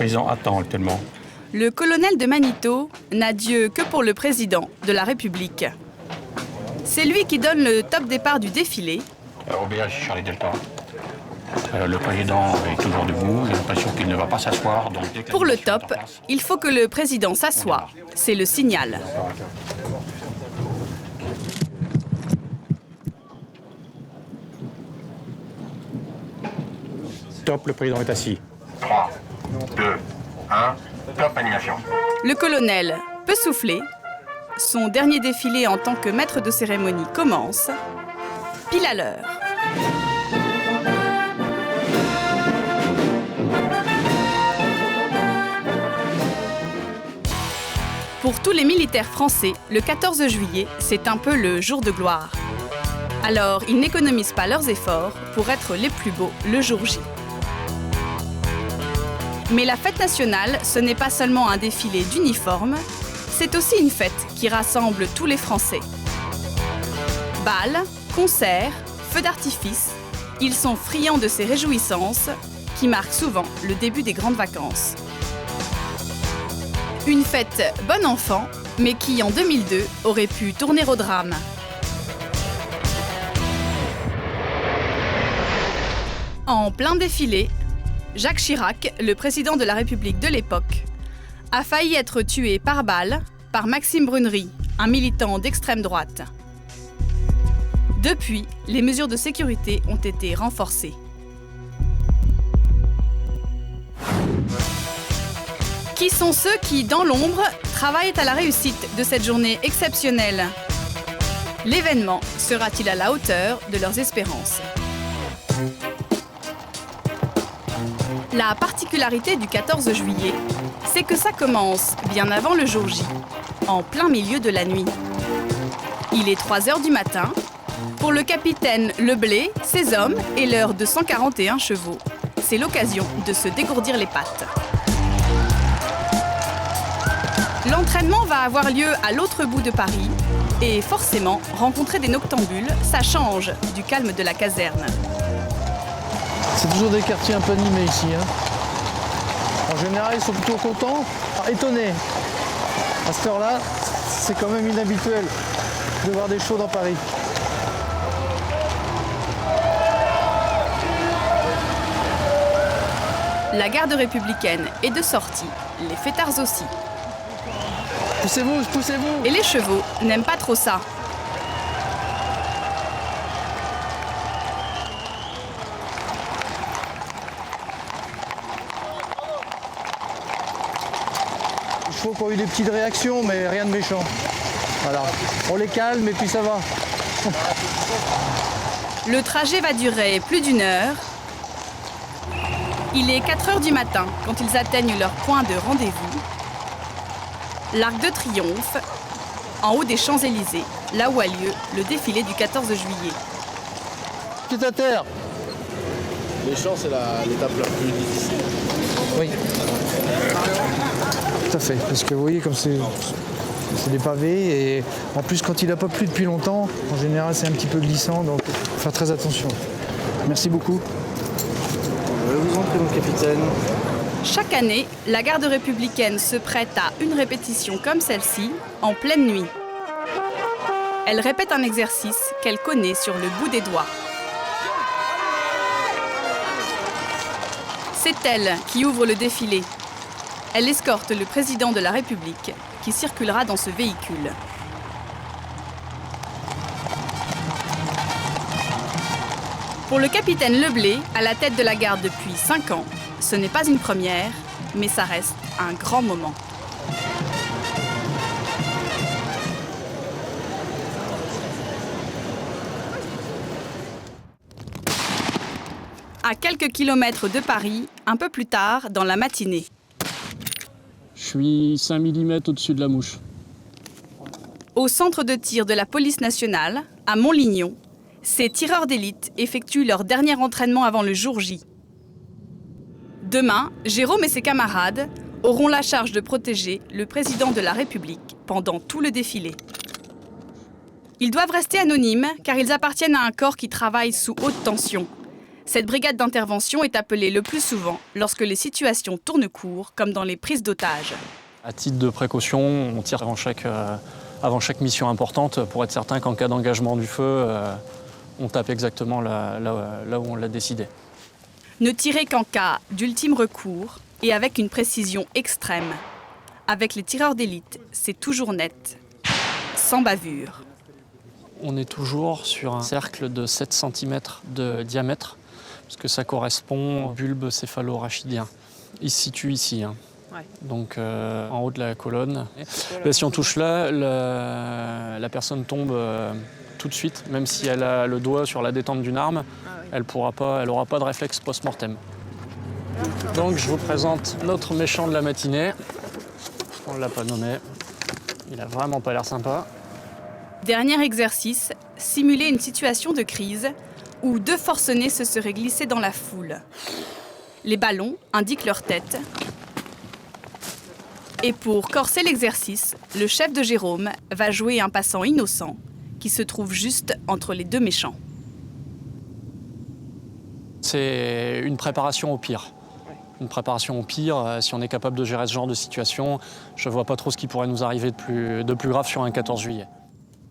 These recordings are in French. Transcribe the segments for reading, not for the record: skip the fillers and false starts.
président attend actuellement? Le colonel de Magneto n'a Dieu que pour le président de la République. C'est lui qui donne le top départ du défilé. OBH Charlie Delta. Le président est toujours debout, j'ai l'impression qu'il ne va pas s'asseoir. Pour le top, il faut que le président s'assoie. C'est le signal. Top, le président est assis. 3, 2, 1, top animation. Le colonel peut souffler. Son dernier défilé en tant que maître de cérémonie commence. Pile à l'heure. Pour tous les militaires français, le 14 juillet, c'est un peu le jour de gloire. Alors, ils n'économisent pas leurs efforts pour être les plus beaux le jour J. Mais la fête nationale, ce n'est pas seulement un défilé d'uniformes, c'est aussi une fête qui rassemble tous les Français. Bals, concerts, feux d'artifice, ils sont friands de ces réjouissances qui marquent souvent le début des grandes vacances. Une fête bon enfant, mais qui en 2002 aurait pu tourner au drame. En plein défilé, Jacques Chirac, le président de la République de l'époque, a failli être tué par balle par Maxime Brunery, un militant d'extrême droite. Depuis, les mesures de sécurité ont été renforcées. Qui sont ceux qui, dans l'ombre, travaillent à la réussite de cette journée exceptionnelle? L'événement sera-t-il à la hauteur de leurs espérances? La particularité du 14 juillet, c'est que ça commence bien avant le jour J, en plein milieu de la nuit. Il est 3 h du matin. Pour le capitaine Leblé, ses hommes et leurs 241 chevaux, c'est l'occasion de se dégourdir les pattes. L'entraînement va avoir lieu à l'autre bout de Paris et forcément, rencontrer des noctambules, ça change du calme de la caserne. C'est toujours des quartiers un peu animés ici. En général, ils sont plutôt contents, étonnés. À cette heure-là, c'est quand même inhabituel de voir des shows dans Paris. La garde républicaine est de sortie, les fêtards aussi. Poussez-vous, poussez-vous! Et les chevaux n'aiment pas trop ça. Les chevaux qui ont eu des petites réactions, mais rien de méchant. Voilà. On les calme et puis ça va. Le trajet va durer plus d'1 heure. Il est 4 h du matin quand ils atteignent leur point de rendez-vous. L'Arc de Triomphe, en haut des Champs-Élysées, là où a lieu le défilé du 14 juillet. Tout à terre. Les champs, c'est l'étape la plus difficile. Oui. Tout à fait. Parce que vous voyez, comme c'est des pavés, et en plus, quand il n'a pas plu depuis longtemps, en général, c'est un petit peu glissant, donc il faut faire très attention. Merci beaucoup. Je vous en prie, mon capitaine. Chaque année, la garde républicaine se prête à une répétition comme celle-ci, en pleine nuit. Elle répète un exercice qu'elle connaît sur le bout des doigts. C'est elle qui ouvre le défilé. Elle escorte le président de la République qui circulera dans ce véhicule. Pour le capitaine Leblé, à la tête de la garde depuis 5 ans, ce n'est pas une première, mais ça reste un grand moment. À quelques kilomètres de Paris, un peu plus tard, dans la matinée. Je suis 5 mm au-dessus de la mouche. Au centre de tir de la police nationale, à Montlignon, ces tireurs d'élite effectuent leur dernier entraînement avant le jour J. Demain, Jérôme et ses camarades auront la charge de protéger le président de la République pendant tout le défilé. Ils doivent rester anonymes car ils appartiennent à un corps qui travaille sous haute tension. Cette brigade d'intervention est appelée le plus souvent lorsque les situations tournent court, comme dans les prises d'otages. À titre de précaution, on tire avant chaque mission importante pour être certain qu'en cas d'engagement du feu, on tape exactement là où on l'a décidé. Ne tirer qu'en cas d'ultime recours et avec une précision extrême. Avec les tireurs d'élite, c'est toujours net, sans bavure. On est toujours sur un cercle de 7 cm de diamètre, parce que ça correspond au bulbe céphalorachidien. Il se situe ici, hein. Ouais. Donc en haut de la colonne. Là, si on touche là, la personne tombe tout de suite, même si elle a le doigt sur la détente d'une arme, elle n'aura pas de réflexe post-mortem. Donc je vous présente notre méchant de la matinée. On ne l'a pas nommé, il a vraiment pas l'air sympa. Dernier exercice, simuler une situation de crise où 2 forcenés se seraient glissés dans la foule. Les ballons indiquent leur tête. Et pour corser l'exercice, le chef de Jérôme va jouer un passant innocent qui se trouve juste entre les 2 méchants. C'est une préparation au pire. Une préparation au pire, si on est capable de gérer ce genre de situation, je ne vois pas trop ce qui pourrait nous arriver de plus grave sur un 14 juillet.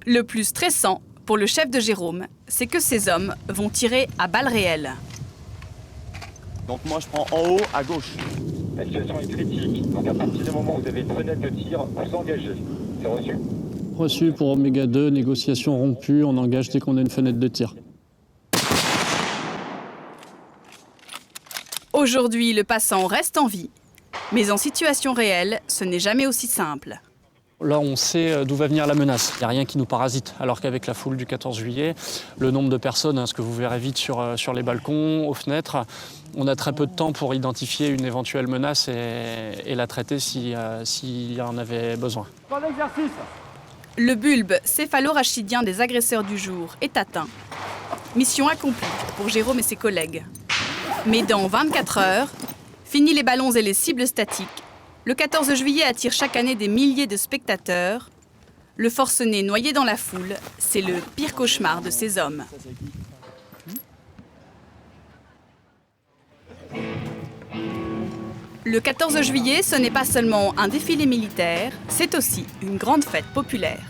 Le plus stressant pour le chef de Jérôme, c'est que ces hommes vont tirer à balles réelles. Donc moi je prends en haut à gauche. La situation est critique, donc à partir du moment où vous avez une fenêtre de tir, vous engagez. C'est reçu. Reçu pour Oméga 2, négociation rompue, on engage dès qu'on a une fenêtre de tir. Aujourd'hui, le passant reste en vie, mais en situation réelle, ce n'est jamais aussi simple. Là, on sait d'où va venir la menace. Il n'y a rien qui nous parasite. Alors qu'avec la foule du 14 juillet, le nombre de personnes, ce que vous verrez vite sur les balcons, aux fenêtres, on a très peu de temps pour identifier une éventuelle menace et la traiter s'il y en avait besoin. Le bulbe céphalorachidien des agresseurs du jour est atteint. Mission accomplie pour Jérôme et ses collègues. Mais dans 24 heures, fini les ballons et les cibles statiques, le 14 juillet attire chaque année des milliers de spectateurs. Le forcené noyé dans la foule, c'est le pire cauchemar de ces hommes. Le 14 juillet, ce n'est pas seulement un défilé militaire, c'est aussi une grande fête populaire.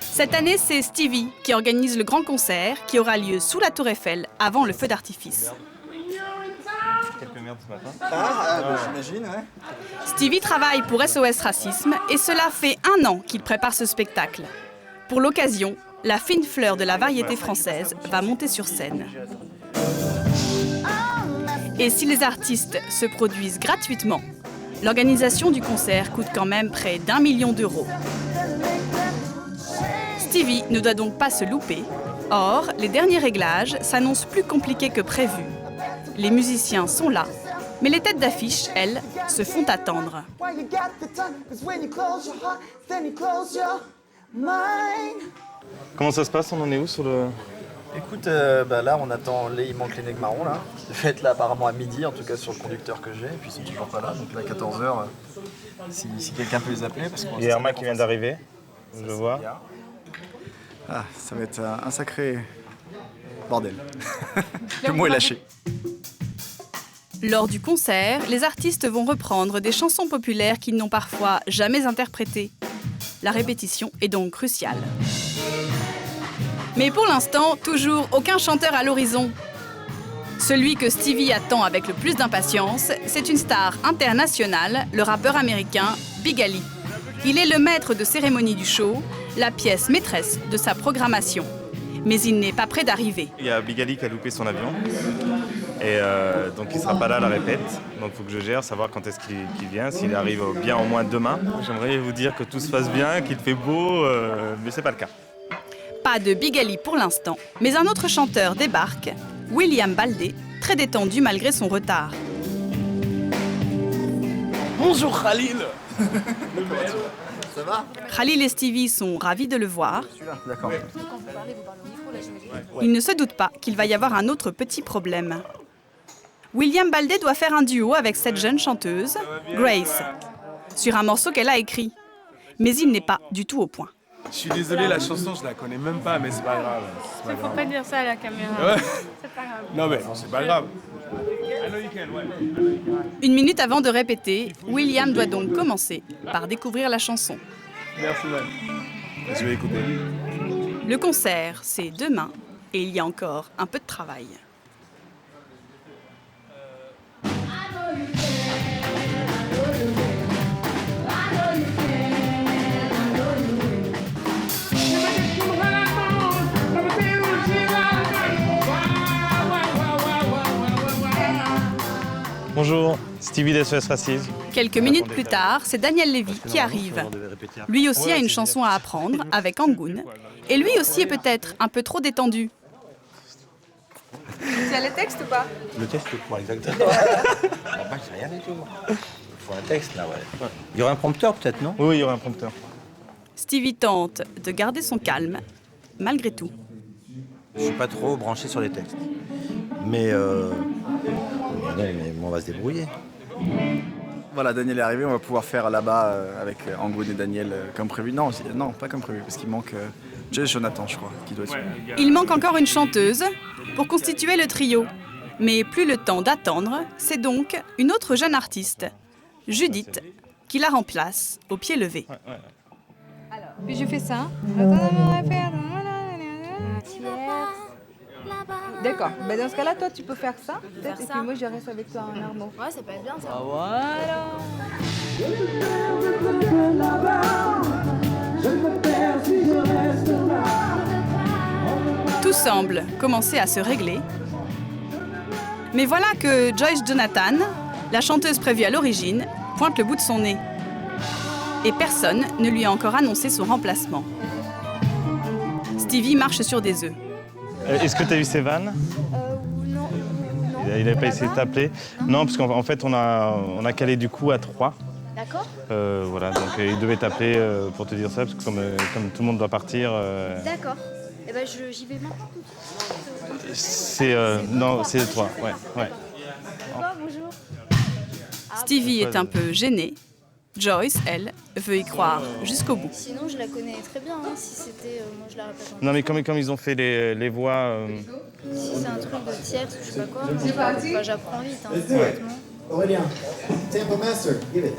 Cette année, c'est Stevie qui organise le grand concert qui aura lieu sous la Tour Eiffel avant le feu d'artifice. J'imagine, ouais. Stevie travaille pour SOS Racisme et cela fait 1 an qu'il prépare ce spectacle. Pour l'occasion, la fine fleur de la variété française va monter sur scène. Et si les artistes se produisent gratuitement, l'organisation du concert coûte quand même près d'1 million d'euros. Stevie ne doit donc pas se louper. Or, les derniers réglages s'annoncent plus compliqués que prévu. Les musiciens sont là, mais les têtes d'affiche, elles, se font attendre. Comment ça se passe? On en est où sur le... Écoute, là on attend, il manque les nègres marrons là. Je vais être là apparemment à midi, en tout cas sur le conducteur que j'ai, et puis ils sont toujours pas là, donc là 14h, si quelqu'un peut les appeler. Parce Il y a Irma qui vient d'arriver, je vois. Ah, ça va être un sacré bordel. Le mot est lâché. Lors du concert, les artistes vont reprendre des chansons populaires qu'ils n'ont parfois jamais interprétées. La répétition est donc cruciale. Mais pour l'instant, toujours aucun chanteur à l'horizon. Celui que Stevie attend avec le plus d'impatience, c'est une star internationale, le rappeur américain Big Ali. Il est le maître de cérémonie du show, la pièce maîtresse de sa programmation. Mais il n'est pas près d'arriver. Il y a Big Ali qui a loupé son avion, et donc il sera pas là à la répète. Donc il faut que je gère, savoir quand est-ce qu'il vient, s'il arrive bien au moins demain. J'aimerais vous dire que tout se passe bien, qu'il fait beau, mais c'est pas le cas. Pas de Big Ali pour l'instant, mais un autre chanteur débarque, William Baldé, très détendu malgré son retard. Bonjour Khalil. Ça va? Khalil et Stevie sont ravis de le voir. Celui-là, d'accord. Ils ne se doutent pas qu'il va y avoir un autre petit problème. William Baldé doit faire un duo avec cette jeune chanteuse, Grace, sur un morceau qu'elle a écrit. Mais il n'est pas du tout au point. Je suis désolé, la chanson, je la connais même pas, mais c'est pas grave. C'est pas Faut grave. pas dire ça à la caméra. Ouais. C'est pas grave. Non, mais c'est pas grave. Une minute avant de répéter, William doit donc commencer par découvrir la chanson. Merci, man. Je vais écouter. Le concert, c'est demain et il y a encore un peu de travail. Bonjour, Stevie d'SOS Racisme. Quelques minutes plus tard, c'est Daniel Lévy qui arrive. Lui aussi a une chanson à apprendre avec Angoun. Et lui aussi est peut-être un peu trop détendu. Tu as le texte ou pas? Le texte quoi exactement? Bah, j'ai rien du tout. Il faut un texte là, ouais. Il y aura un prompteur peut-être, non? Oui, il y aura un prompteur. Stevie tente de garder son calme, malgré tout. Je suis pas trop branché sur les textes. Mais on va se débrouiller. Voilà, Daniel est arrivé, on va pouvoir faire là-bas avec Angoun et Daniel comme prévu. Non, pas comme prévu, parce qu'il manque Jonathan, je crois, qui doit être. Il manque encore une chanteuse pour constituer le trio. Mais plus le temps d'attendre, c'est donc une autre jeune artiste, Judith, qui la remplace au pied levé. Puis je fais ça. D'accord. Ben dans ce cas-là, toi, tu peux faire ça, peut-être, et puis moi, je reste avec toi en armo. Ouais, ça peut être bien ça. Ah, voilà. Tout semble commencer à se régler. Mais voilà que Joyce Jonathan, la chanteuse prévue à l'origine, pointe le bout de son nez. Et personne ne lui a encore annoncé son remplacement. Stevie marche sur des œufs. Est-ce que tu as eu ses vannes? Non. Il n'a pas essayé de t'appeler? Non, parce qu'en fait, on a calé du coup à 3. D'accord. Voilà, donc il devait t'appeler pour te dire ça, parce que comme tout le monde doit partir... D'accord. Eh ben, j'y vais maintenant tout de suite. C'est... non, c'est 3, ouais. Bonjour. Stevie est un peu gênée. Joyce, elle, veut y croire jusqu'au bout. Sinon, je la connais très bien. Hein. Si c'était... moi, je la répète. Non, mais comme ils ont fait les voix... Si c'est un truc de tierce ou je sais pas quoi, bah, j'apprends vite, hein, honnêtement. Aurélien, Tempo Master, give it.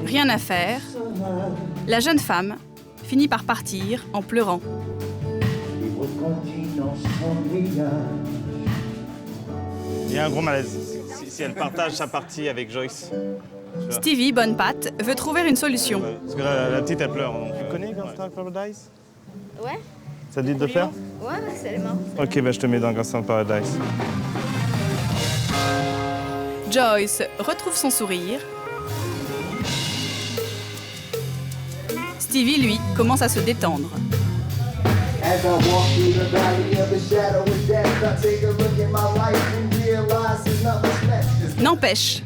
Rien à faire. La jeune femme finit par partir en pleurant. Il y a un gros malaise. Si elle partage sa partie avec Joyce. Stevie, bonne patte, veut trouver une solution. Parce que la petite, elle pleure. Donc. Tu connais Gangsta Paradise? Ouais. Ça te dit de le faire? Ouais, c'est marrant. Ok, bah je te mets dans Gangsta Paradise. Joyce retrouve son sourire. Stevie, lui, commence à se détendre. N'empêche,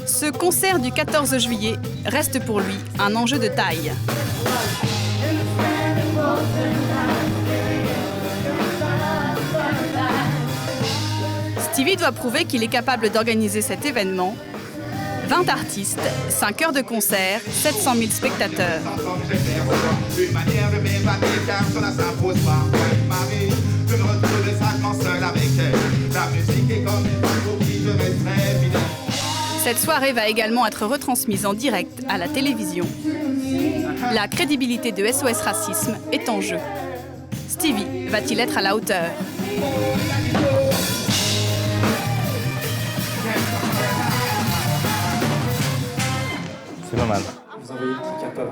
ce concert du 14 juillet reste pour lui un enjeu de taille. Stevie doit prouver qu'il est capable d'organiser cet événement. 20 artistes, 5 heures de concert, 700 000 spectateurs. Cette soirée va également être retransmise en direct à la télévision. La crédibilité de SOS Racisme est en jeu. Stevie va-t-il être à la hauteur ? C'est pas mal. Vous envoyez le petit cartable.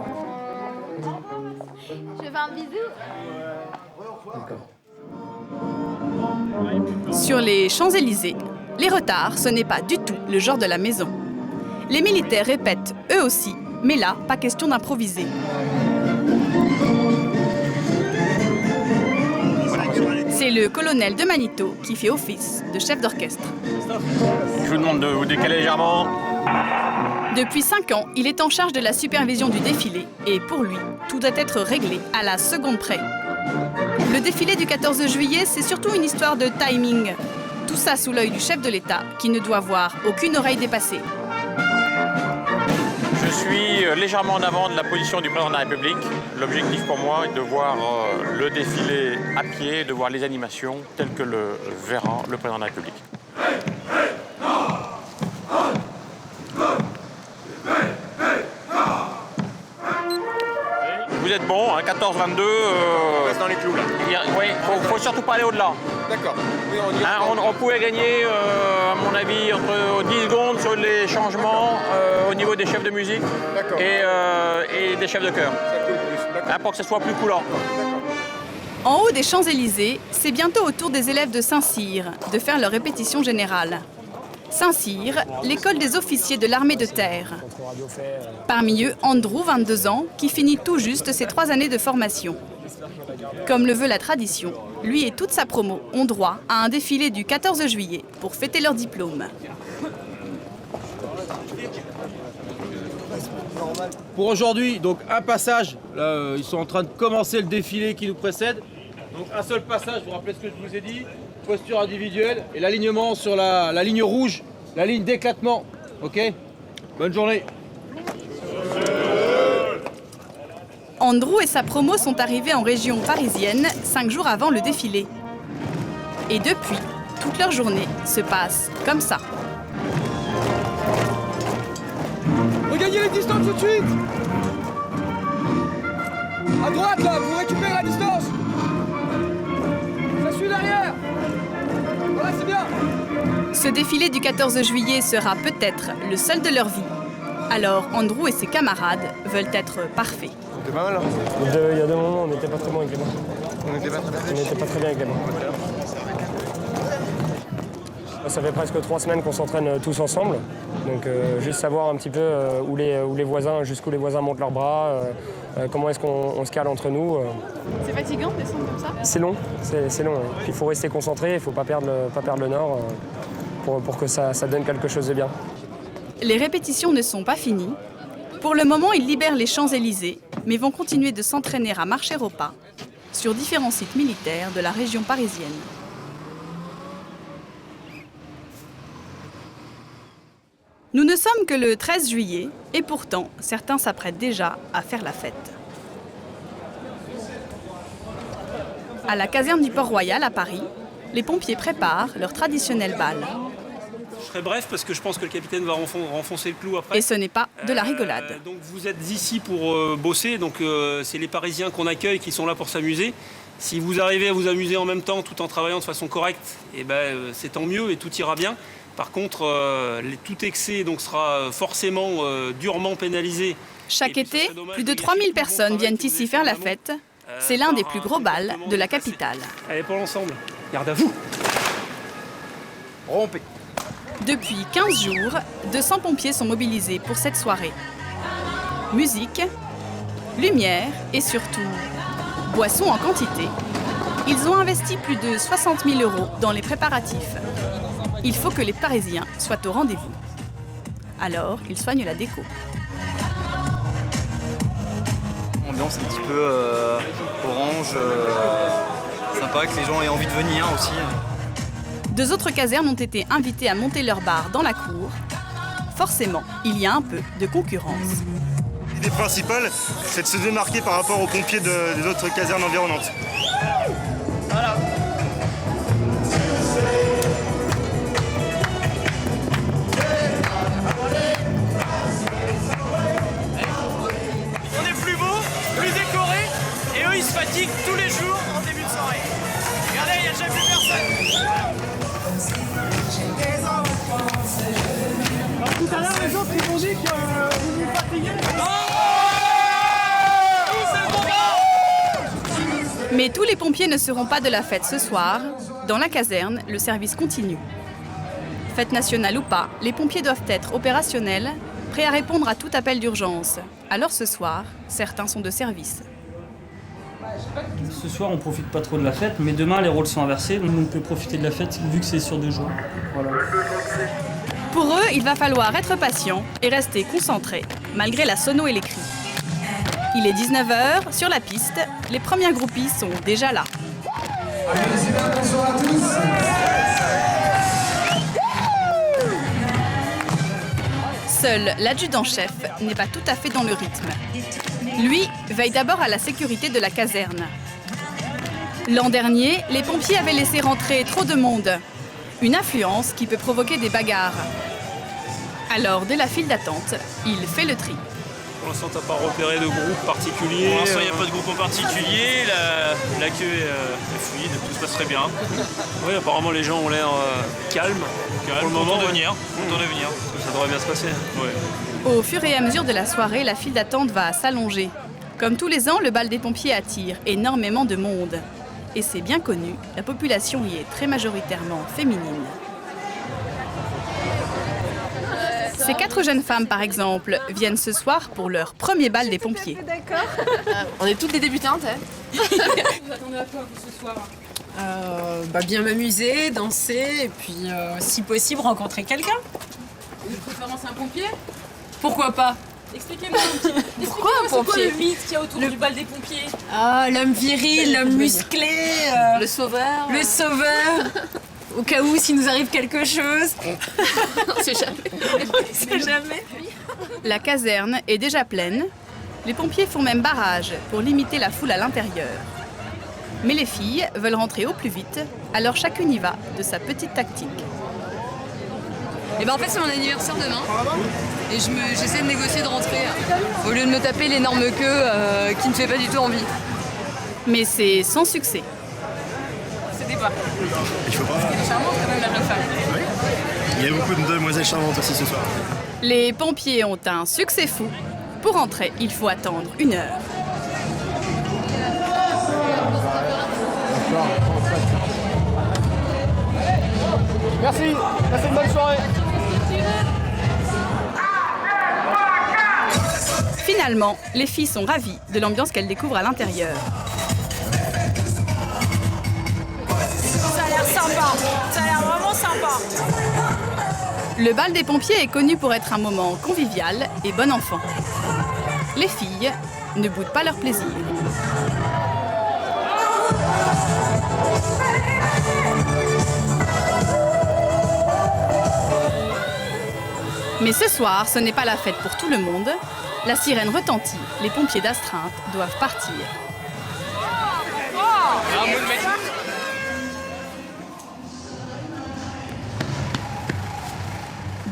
Je fais un bisou. D'accord. Sur les Champs-Élysées, les retards, ce n'est pas du tout le genre de la maison. Les militaires répètent eux aussi, mais là, pas question d'improviser. C'est le colonel de Manito qui fait office de chef d'orchestre. Je vous demande de vous décaler légèrement. Depuis 5 ans, il est en charge de la supervision du défilé et pour lui, tout doit être réglé à la seconde près. Le défilé du 14 juillet, c'est surtout une histoire de timing. Tout ça sous l'œil du chef de l'État qui ne doit voir aucune oreille dépassée. Je suis légèrement en avant de la position du président de la République. L'objectif pour moi est de voir le défilé à pied, de voir les animations telles que le verra le président de la République. Vous êtes bon, hein, 14-22. Reste dans les clous là. Oui, faut surtout pas aller au-delà. D'accord. Oui, on pouvait gagner, à mon avis, entre 10 secondes sur les changements au niveau des chefs de musique et des chefs de chœur. Pour que ce soit plus coulant. En haut des Champs-Élysées, c'est bientôt au tour des élèves de Saint-Cyr de faire leur répétition générale. Saint-Cyr, l'école des officiers de l'armée de terre. Parmi eux, Andrew, 22 ans, qui finit tout juste ses 3 années de formation. Comme le veut la tradition, lui et toute sa promo ont droit à un défilé du 14 juillet pour fêter leur diplôme. Pour aujourd'hui, donc un passage, là, ils sont en train de commencer le défilé qui nous précède. Donc un seul passage, vous vous rappelez ce que je vous ai dit, posture individuelle et l'alignement sur la ligne rouge, la ligne d'éclatement. Ok? Bonne journée. Andrew et sa promo sont arrivés en région parisienne 5 jours avant le défilé. Et depuis, toute leur journée se passe comme ça. Regagnez les distances tout de suite. À droite là, vous récupérez la distance. Ça suit derrière. Voilà, c'est bien. Ce défilé du 14 juillet sera peut-être le seul de leur vie. Alors Andrew et ses camarades veulent être parfaits. C'était pas mal, hein. Il y a 2 moments, on n'était pas très bon avec les mains. On n'était pas très bien. On n'était pas très bien avec les mains. Ça fait presque 3 semaines qu'on s'entraîne tous ensemble. Donc juste savoir un petit peu où les voisins, jusqu'où les voisins montent leurs bras, comment est-ce qu'on se cale entre nous. C'est fatigant de descendre comme ça? C'est long, c'est long. Puis il faut rester concentré, il ne faut pas perdre le nord pour que ça donne quelque chose de bien. Les répétitions ne sont pas finies. Pour le moment, ils libèrent les Champs-Élysées, mais vont continuer de s'entraîner à marcher au pas sur différents sites militaires de la région parisienne. Nous ne sommes que le 13 juillet, et pourtant, certains s'apprêtent déjà à faire la fête. À la caserne du Port-Royal à Paris, les pompiers préparent leur traditionnel bal. Je serai bref parce que je pense que le capitaine va renfoncer le clou après. Et ce n'est pas de la rigolade. Donc vous êtes ici pour bosser, donc c'est les Parisiens qu'on accueille qui sont là pour s'amuser. Si vous arrivez à vous amuser en même temps tout en travaillant de façon correcte, c'est tant mieux et tout ira bien. Par contre, tout excès donc, sera forcément durement pénalisé. Chaque été, plus de 3000 personnes viennent ici faire la fête. C'est l'un des plus gros bals de la capitale. Allez, pour l'ensemble, garde à vous. Rompez. Depuis 15 jours, 200 pompiers sont mobilisés pour cette soirée. Musique, lumière et surtout boissons en quantité. Ils ont investi plus de 60 000 € dans les préparatifs. Il faut que les Parisiens soient au rendez-vous. Alors, ils soignent la déco. Ambiance un petit peu orange, sympa, que les gens aient envie de venir aussi. 2 autres casernes ont été invitées à monter leur bar dans la cour. Forcément, il y a un peu de concurrence. L'idée principale, c'est de se démarquer par rapport aux pompiers des autres casernes environnantes. Voilà. On est plus beau, plus décoré, et eux ils se fatiguent tous les jours en début de soirée. Regardez, il n'y a jamais plus personne. Alors, tout à l'heure, les autres ils m'ont dit que vous vous fatiguez. Mais tous les pompiers ne seront pas de la fête ce soir. Dans la caserne, le service continue. Fête nationale ou pas, les pompiers doivent être opérationnels, prêts à répondre à tout appel d'urgence. Alors ce soir, certains sont de service. Ce soir, on profite pas trop de la fête, mais demain, les rôles sont inversés, donc on peut profiter de la fête vu que c'est sur 2 jours. Voilà. Pour eux, il va falloir être patient et rester concentré, malgré la sono et les cris. Il est 19h, sur la piste, les premiers groupies sont déjà là. Bonsoir à tous. Seul l'adjudant-chef n'est pas tout à fait dans le rythme. Lui veille d'abord à la sécurité de la caserne. L'an dernier, les pompiers avaient laissé rentrer trop de monde. Une influence qui peut provoquer des bagarres. Alors, dès la file d'attente, il fait le tri. Pour l'instant, tu n'as pas repéré de groupe particulier. Pour l'instant, il n'y a pas de groupe en particulier. L'accueil est fluide, tout se passe très bien. Oui, apparemment, les gens ont l'air calmes. Pour le moment, de venir. Ça devrait bien se passer. Au fur et à mesure de la soirée, la file d'attente va s'allonger. Comme tous les ans, le bal des pompiers attire énormément de monde. Et c'est bien connu, la population y est très majoritairement féminine. Ces 4 jeunes femmes, par exemple, viennent ce soir pour leur premier bal des pompiers. D'accord. On est toutes des débutantes. Vous attendez à quoi, vous, ce soir? Bien m'amuser, danser, et puis, si possible, rencontrer quelqu'un. De préférence un pompier? Pourquoi pas? Expliquez-moi un petit peu. Pourquoi un C'est quoi pompier? le mythe qu'il y a autour du bal des pompiers? Ah, l'homme viril, l'homme musclé. Le sauveur. Le sauveur. Au cas où, s'il nous arrive quelque chose. On sait jamais. On sait jamais. La caserne est déjà pleine. Les pompiers font même barrage pour limiter la foule à l'intérieur. Mais les filles veulent rentrer au plus vite, alors chacune y va de sa petite tactique. Et en fait, c'est mon anniversaire demain. Et j'essaie de négocier de rentrer. Au lieu de me taper l'énorme queue qui ne fait pas du tout envie. Mais c'est sans succès. C'était pas. Il faut pas. C'est charmante quand même la jeune femme. Oui. Il y a beaucoup de demoiselles charmantes aussi ce soir. Les pompiers ont un succès fou. Pour entrer, il faut attendre 1 heure. Merci, passez une bonne soirée. Finalement, les filles sont ravies de l'ambiance qu'elles découvrent à l'intérieur. Ça a l'air sympa. Ça a l'air vraiment sympa. Le bal des pompiers est connu pour être un moment convivial et bon enfant. Les filles ne boudent pas leur plaisir. Mais ce soir, ce n'est pas la fête pour tout le monde. La sirène retentit, les pompiers d'astreinte doivent partir.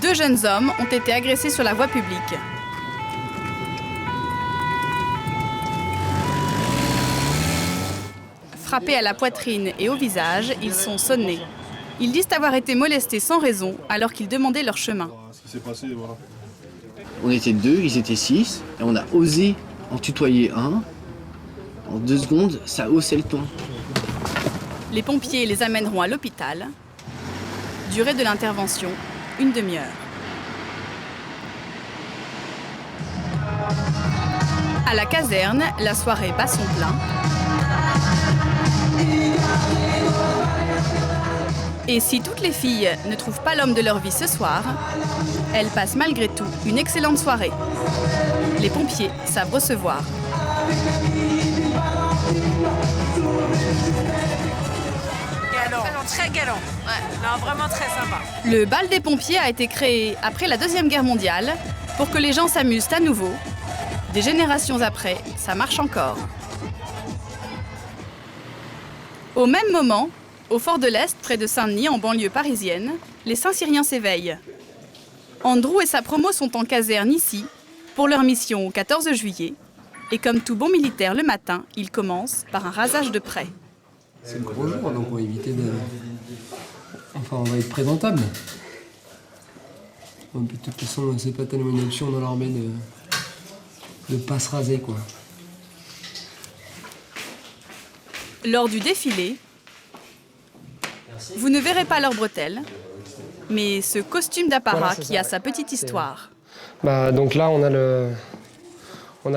Deux jeunes hommes ont été agressés sur la voie publique. Frappés à la poitrine et au visage, ils sont sonnés. Ils disent avoir été molestés sans raison alors qu'ils demandaient leur chemin. Ce qui s'est passé, voilà. On était 2, ils étaient 6, et on a osé en tutoyer un. En 2 secondes, ça haussait le ton. Les pompiers les amèneront à l'hôpital. Durée de l'intervention, 1 demi-heure. À la caserne, la soirée bat son plein. Et si toutes les filles ne trouvent pas l'homme de leur vie ce soir, elles passent malgré tout une excellente soirée. Les pompiers savent recevoir. Galant. Très galant. Ouais. Non, vraiment très sympa. Le bal des pompiers a été créé après la Deuxième Guerre mondiale pour que les gens s'amusent à nouveau. Des générations après, ça marche encore. Au même moment, au Fort de l'Est, près de Saint-Denis, en banlieue parisienne, les Saint-Cyriens s'éveillent. Andrew et sa promo sont en caserne ici, pour leur mission au 14 juillet. Et comme tout bon militaire le matin, ils commencent par un rasage de près. C'est le gros jour, donc on va éviter de... Enfin, on va être présentable. De toute façon, c'est pas tellement une option dans l'armée de pas se raser, quoi. Lors du défilé, vous ne verrez pas leurs bretelles, mais ce costume d'apparat Voilà, qui a sa petite histoire. Donc là, on a le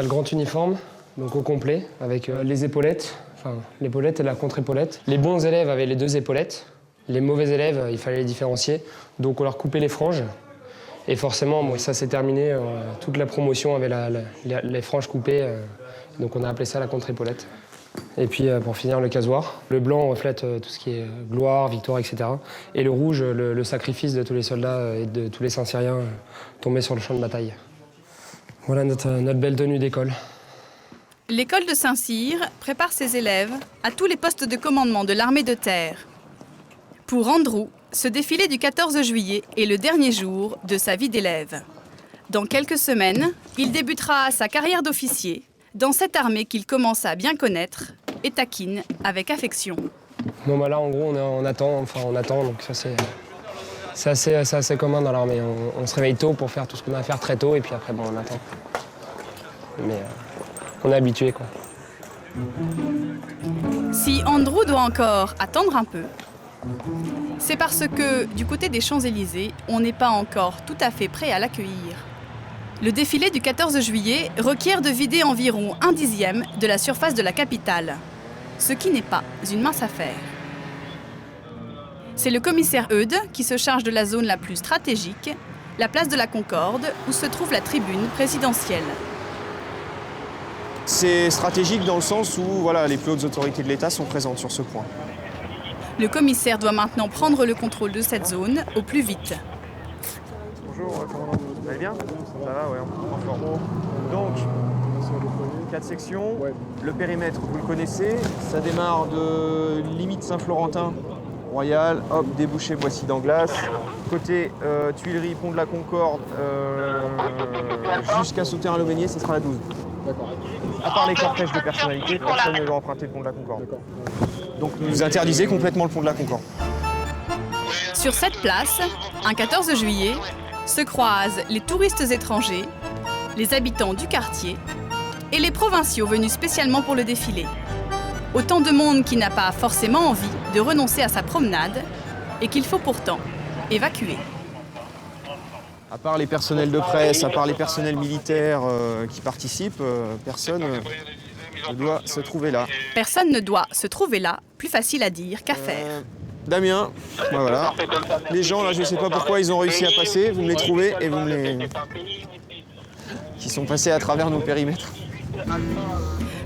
grand uniforme, donc au complet, avec les épaulettes, enfin l'épaulette et la contre-épaulette. Les bons élèves avaient les 2 épaulettes. Les mauvais élèves, il fallait les différencier. Donc on leur coupait les franges. Et forcément, bon, ça s'est terminé. Toute la promotion avait les franges coupées. Donc on a appelé ça la contre-épaulette. Et puis pour finir, le casoir. Le blanc reflète tout ce qui est gloire, victoire, etc. Et le rouge, le sacrifice de tous les soldats et de tous les Saint-Cyriens tombés sur le champ de bataille. Voilà notre belle tenue d'école. L'école de Saint-Cyr prépare ses élèves à tous les postes de commandement de l'armée de terre. Pour Andrew, ce défilé du 14 juillet est le dernier jour de sa vie d'élève. Dans quelques semaines, il débutera sa carrière d'officier dans cette armée qu'il commence à bien connaître et taquine avec affection. Bon bah là en gros on attend, donc ça c'est assez commun dans l'armée. On se réveille tôt pour faire tout ce qu'on a à faire très tôt et puis après bon on attend. Mais on est habitué quoi. Si Andrew doit encore attendre un peu, c'est parce que du côté des Champs-Élysées, on n'est pas encore tout à fait prêt à l'accueillir. Le défilé du 14 juillet requiert de vider environ 1/10 de la surface de la capitale, ce qui n'est pas une mince affaire. C'est le commissaire Eudes qui se charge de la zone la plus stratégique, la place de la Concorde, où se trouve la tribune présidentielle. C'est stratégique dans le sens où voilà, les plus hautes autorités de l'État sont présentes sur ce point. Le commissaire doit maintenant prendre le contrôle de cette zone au plus vite. Bonjour, commandant, vous allez bien? Ça va, ouais, en forme. Donc, 4 sections, le périmètre, vous le connaissez, ça démarre de limite Saint-Florentin, Royal, hop, débouché Boissy d'Anglas, côté Tuileries, Pont de la Concorde, jusqu'à Sauternes-le-Meunier, ce sera la 12. D'accord. À part les cortèges de personnalités, personne ne doit emprunter le Pont de la Concorde. Donc vous interdisez complètement le Pont de la Concorde. Sur cette place, un 14 juillet, se croisent les touristes étrangers, les habitants du quartier et les provinciaux venus spécialement pour le défilé. Autant de monde qui n'a pas forcément envie de renoncer à sa promenade et qu'il faut pourtant évacuer. À part les personnels de presse, à part les personnels militaires qui participent, personne ne doit se trouver là. Personne ne doit se trouver là, plus facile à dire qu'à faire. Damien, voilà. Les gens là, je ne sais pas pourquoi ils ont réussi à passer, vous me les trouvez et vous me les... qui sont passés à travers nos périmètres.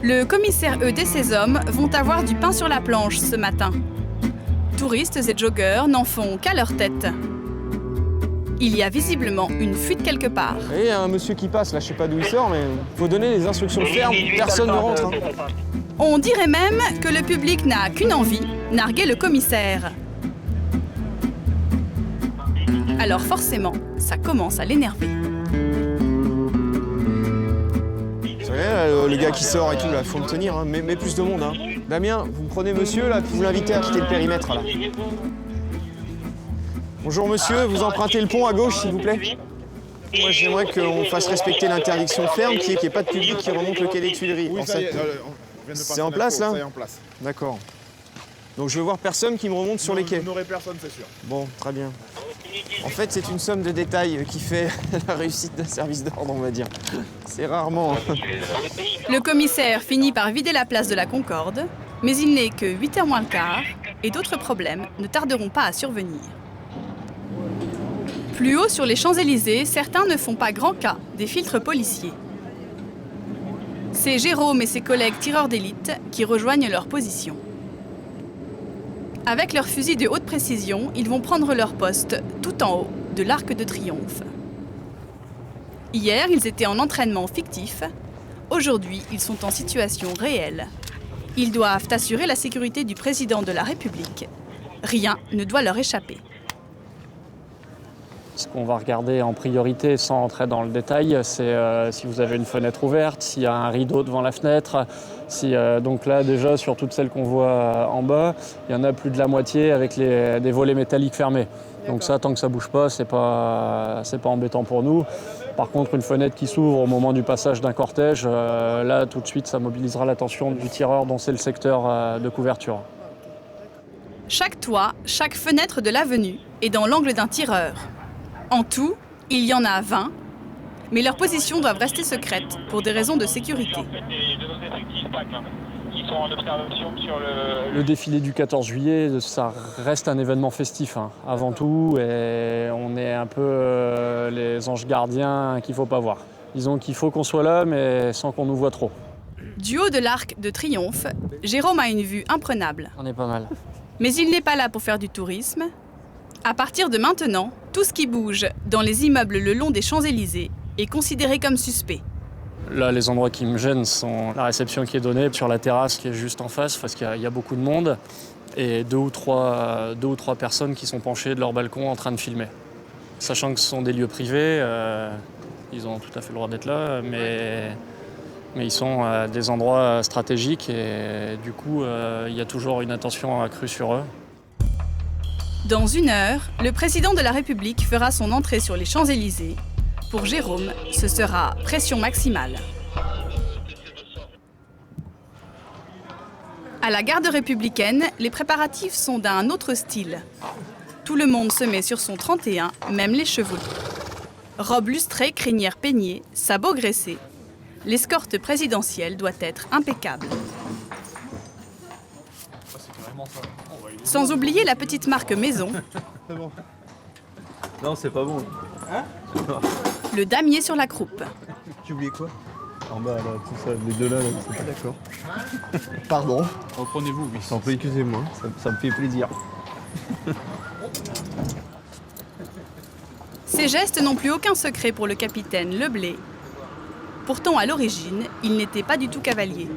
Le commissaire Eudes et ses hommes vont avoir du pain sur la planche ce matin. Touristes et joggeurs n'en font qu'à leur tête. Il y a visiblement une fuite quelque part. Et il y a un monsieur qui passe, là, je sais pas d'où il sort, mais il faut donner les instructions fermes, personne ne rentre. Hein. On dirait même que le public n'a qu'une envie, narguer le commissaire. Alors forcément, ça commence à l'énerver. Vous savez, là, le gars qui sort et tout, là, faut le tenir, hein, mais plus de monde. Hein. Damien, vous me prenez monsieur, là, puis vous l'invitez à quitter le périmètre, là. Bonjour monsieur, vous empruntez le pont à gauche, s'il vous plaît. Moi, j'aimerais qu'on fasse respecter l'interdiction ferme, qui est qu'il n'y ait pas de public qui remonte le quai des Tuileries. Oui, ça y est, c'est en place, là? Ça y est en place. D'accord. Donc je veux voir personne qui me remonte sur les quais. Vous n'aurez personne, c'est sûr. Bon, très bien. En fait, c'est une somme de détails qui fait la réussite d'un service d'ordre, on va dire. C'est rarement... Le commissaire finit par vider la place de la Concorde, mais il n'est que 8h moins le quart, et d'autres problèmes ne tarderont pas à survenir. Plus haut sur les Champs-Élysées, certains ne font pas grand cas des filtres policiers. C'est Jérôme et ses collègues tireurs d'élite qui rejoignent leur position. Avec leurs fusils de haute précision, ils vont prendre leur poste tout en haut de l'Arc de Triomphe. Hier, ils étaient en entraînement fictif. Aujourd'hui, ils sont en situation réelle. Ils doivent assurer la sécurité du président de la République. Rien ne doit leur échapper. Ce qu'on va regarder en priorité, sans entrer dans le détail, c'est si vous avez une fenêtre ouverte, s'il y a un rideau devant la fenêtre. Donc là, déjà, sur toutes celles qu'on voit en bas, il y en a plus de la moitié avec des volets métalliques fermés. Donc ça, tant que ça ne bouge pas, c'est pas embêtant pour nous. Par contre, une fenêtre qui s'ouvre au moment du passage d'un cortège, là, tout de suite, ça mobilisera l'attention du tireur dont c'est le secteur de couverture. Chaque toit, chaque fenêtre de l'avenue est dans l'angle d'un tireur. En tout, il y en a 20, mais leurs positions doivent rester secrètes pour des raisons de sécurité. Le défilé du 14 juillet, ça reste un événement festif, hein, avant tout, et on est un peu les anges gardiens qu'il ne faut pas voir. Disons qu'il faut qu'on soit là, mais sans qu'on nous voit trop. Du haut de l'Arc de Triomphe, Jérôme a une vue imprenable. On est pas mal. Mais il n'est pas là pour faire du tourisme. À partir de maintenant, tout ce qui bouge dans les immeubles le long des Champs-Élysées est considéré comme suspect. Là, les endroits qui me gênent sont la réception qui est donnée sur la terrasse qui est juste en face, parce qu'il y a beaucoup de monde, et deux ou trois personnes qui sont penchées de leur balcon en train de filmer. Sachant que ce sont des lieux privés, ils ont tout à fait le droit d'être là, mais ils sont à des endroits stratégiques et du coup, il y a toujours une attention accrue sur eux. Dans 1 heure, le président de la République fera son entrée sur les Champs-Élysées. Pour Jérôme, ce sera pression maximale. À la garde républicaine, les préparatifs sont d'un autre style. Tout le monde se met sur son 31, même les chevaux. Robe lustrée, crinière peignée, sabots graissés. L'escorte présidentielle doit être impeccable. Sans oublier la petite marque maison. C'est bon. Non, c'est pas bon. Hein? Le damier sur la croupe. Tu oublies quoi? En bas, là, tout ça, les deux là, c'est pas d'accord. Pardon. Reprenez-vous, oui. Sans plus, excusez-moi, ça me fait plaisir. Ces gestes n'ont plus aucun secret pour le capitaine Leblé. Pourtant, à l'origine, il n'était pas du tout cavalier.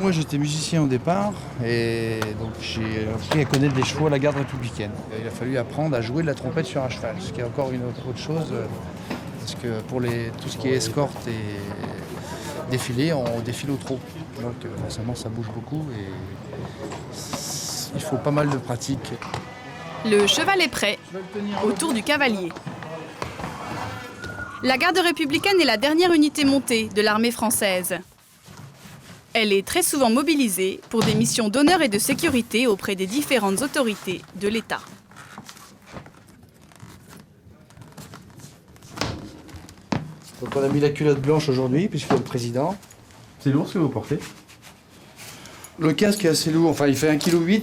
Moi j'étais musicien au départ et donc j'ai appris à connaître les chevaux à la garde républicaine. Il a fallu apprendre à jouer de la trompette sur un cheval, ce qui est encore une autre chose, parce que pour tout ce qui est escorte et défilé, on défile au trot. Donc forcément ça bouge beaucoup et il faut pas mal de pratique. Le cheval est prêt, autour du cavalier. La garde républicaine est la dernière unité montée de l'armée française. Elle est très souvent mobilisée pour des missions d'honneur et de sécurité auprès des différentes autorités de l'État. Donc on a mis la culotte blanche aujourd'hui puisque le président. C'est lourd ce que vous portez? Le casque est assez lourd, enfin il fait 1,8 kg.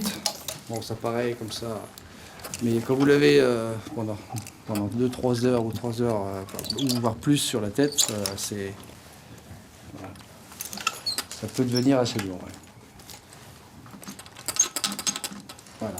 Bon ça paraît comme ça. Mais quand vous l'avez pendant 2-3 heures ou 3 heures, ou voire plus sur la tête, c'est. Voilà. Ça peut devenir assez lourd. Ouais. Voilà.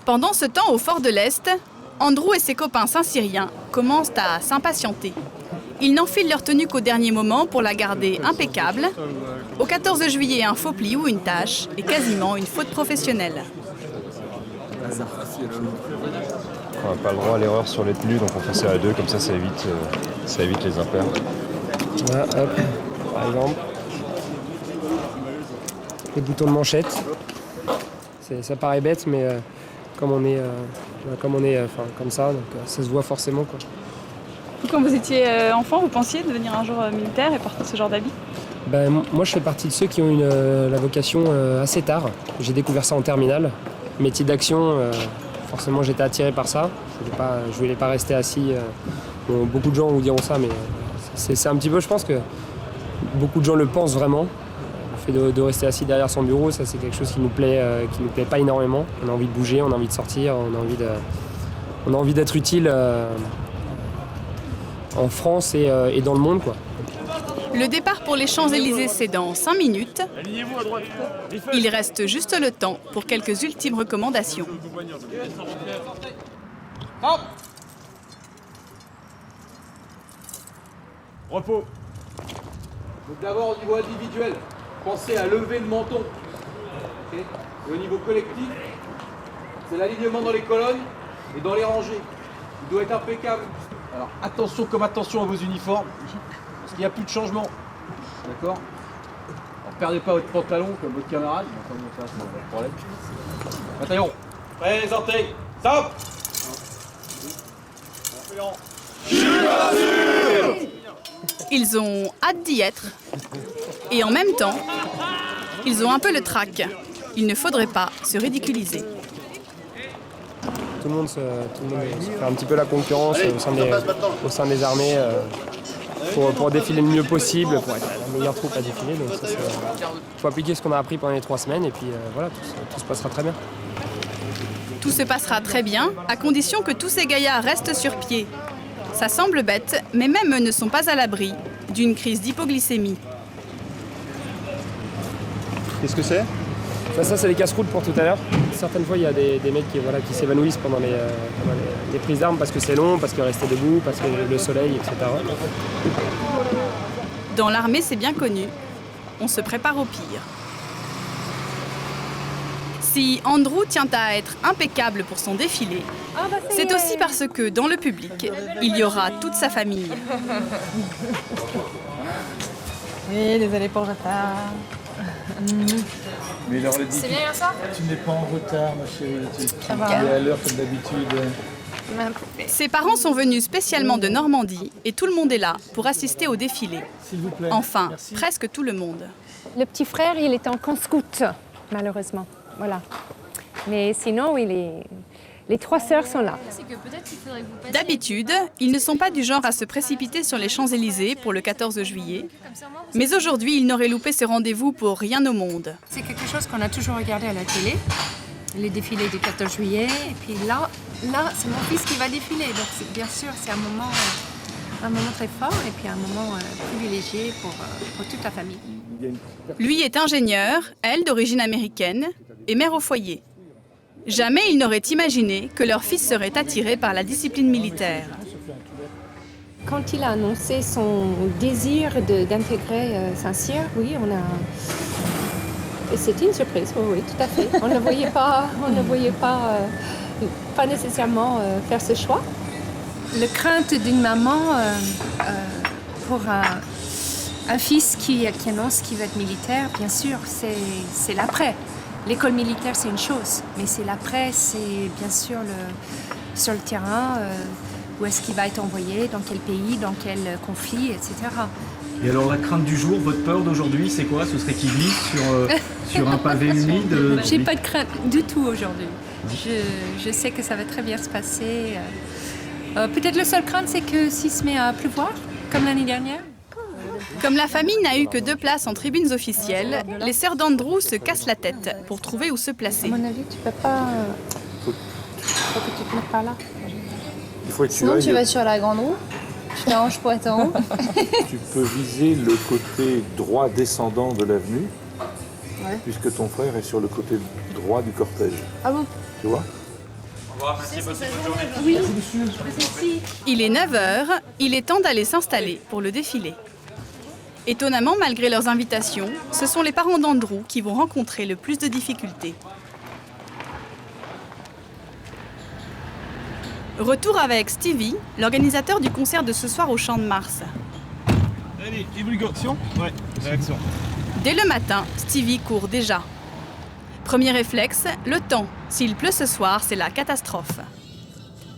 Pendant ce temps, au fort de l'Est, Andrew et ses copains saint-cyriens commencent à s'impatienter. Ils n'enfilent leur tenue qu'au dernier moment pour la garder impeccable. Au 14 juillet, un faux pli ou une tache est quasiment une faute professionnelle. On n'a pas le droit à l'erreur sur les tenues, donc on fait ça à deux, comme ça évite les impairs. Voilà, hop, par exemple. Les boutons de manchette. Ça paraît bête, mais comme on est comme ça, donc ça se voit forcément, quoi. Quand vous étiez enfant, vous pensiez devenir un jour militaire et porter ce genre d'habit? Moi, je fais partie de ceux qui ont eu la vocation assez tard. J'ai découvert ça en terminale. Métier d'action, forcément, j'étais attiré par ça. Je voulais pas rester assis. Bon, beaucoup de gens vous diront ça, mais c'est un petit peu, je pense que beaucoup de gens le pensent vraiment. Le fait de rester assis derrière son bureau, ça, c'est quelque chose qui nous plaît pas énormément. On a envie de bouger, on a envie de sortir, on a envie d'être utile. En France et dans le monde, quoi. Le départ pour les Champs-Élysées, c'est dans 5 minutes. Il reste juste le temps pour quelques ultimes recommandations. Hop. Repos. Donc d'abord au niveau individuel, pensez à lever le menton. Okay. Et au niveau collectif, c'est l'alignement dans les colonnes et dans les rangées. Il doit être impeccable. Alors attention à vos uniformes, parce qu'il n'y a plus de changement. D'accord? Alors perdez pas votre pantalon comme votre camarade. Ça, c'est pas de problème. Bataillon, présenté, stop! Ils ont hâte d'y être. Et en même temps, ils ont un peu le trac. Il ne faudrait pas se ridiculiser. Tout le monde se fait un petit peu la concurrence au sein des armées. pour défiler le mieux possible, pour être la meilleure troupe à défiler. Donc il faut appliquer ce qu'on a appris pendant les 3 semaines et puis voilà, tout se passera très bien. Tout se passera très bien, à condition que tous ces gaillards restent sur pied. Ça semble bête, mais même eux ne sont pas à l'abri d'une crise d'hypoglycémie. Qu'est-ce que c'est? Ça c'est les casse-croûtes pour tout à l'heure. Certaines fois, il y a des mecs qui s'évanouissent pendant les prises d'armes parce que c'est long, parce que rester debout, parce que le soleil, etc. Dans l'armée, c'est bien connu. On se prépare au pire. Si Andrew tient à être impeccable pour son défilé, c'est aussi parce que dans le public, il y aura toute sa famille. Oui, désolé pour le retard. Mais leur le dit, C'est bien ça? tu n'es pas en retard, ma chérie. Tu va. es à l'heure comme d'habitude. Ses parents sont venus spécialement de Normandie et tout le monde est là pour assister au défilé. S'il vous plaît. Enfin, Merci. presque tout le monde. Le petit frère, il est en camp scout, malheureusement. Voilà. Mais sinon, oui, les 3 sœurs sont là. D'habitude, ils ne sont pas du genre à se précipiter sur les Champs-Élysées pour le 14 juillet. Mais aujourd'hui, ils n'auraient loupé ce rendez-vous pour rien au monde. C'est quelque chose qu'on a toujours regardé à la télé, les défilés du 14 juillet. Et puis là c'est mon fils qui va défiler. Donc bien sûr, c'est un moment très fort et puis un moment privilégié pour toute la famille. Lui est ingénieur, elle d'origine américaine, et mère au foyer. Jamais ils n'auraient imaginé que leur fils serait attiré par la discipline militaire. Quand il a annoncé son désir d'intégrer Saint-Cyr, oui, et c'était une surprise, oui, tout à fait. On ne voyait pas, pas nécessairement faire ce choix. La crainte d'une maman pour un fils qui annonce qu'il va être militaire, bien sûr, c'est l'après. L'école militaire, c'est une chose, mais c'est l'après, c'est bien sûr sur le terrain, où est-ce qu'il va être envoyé, dans quel pays, dans quel conflit, etc. Et alors la crainte du jour, votre peur d'aujourd'hui, c'est quoi? Ce serait qu'il glisse sur un pavé humide? J'ai pas de crainte du tout aujourd'hui. Je sais que ça va très bien se passer. Peut-être le seul crainte, c'est que s'il se met à pleuvoir, comme l'année dernière. Comme la famille n'a eu que 2 places en tribunes officielles, les sœurs d'Andrew se cassent la tête pour trouver où se placer. À mon avis, tu peux pas... Faut que tu te mettes par là. Il faut que Sinon, tu vas sur la grande roue, tu t'arranges pour être en haut. Tu peux viser le côté droit descendant de l'avenue, puisque ton frère est sur le côté droit du cortège. Ah bon? Tu vois? Au revoir, merci, bonne journée. Oui. Il est 9h, il est temps d'aller s'installer pour le défilé. Étonnamment, malgré leurs invitations, ce sont les parents d'Andrew qui vont rencontrer le plus de difficultés. Retour avec Stevie, l'organisateur du concert de ce soir au Champ de Mars. Allez, divulgation? Ouais, réaction. Dès le matin, Stevie court déjà. Premier réflexe, le temps. S'il pleut ce soir, c'est la catastrophe.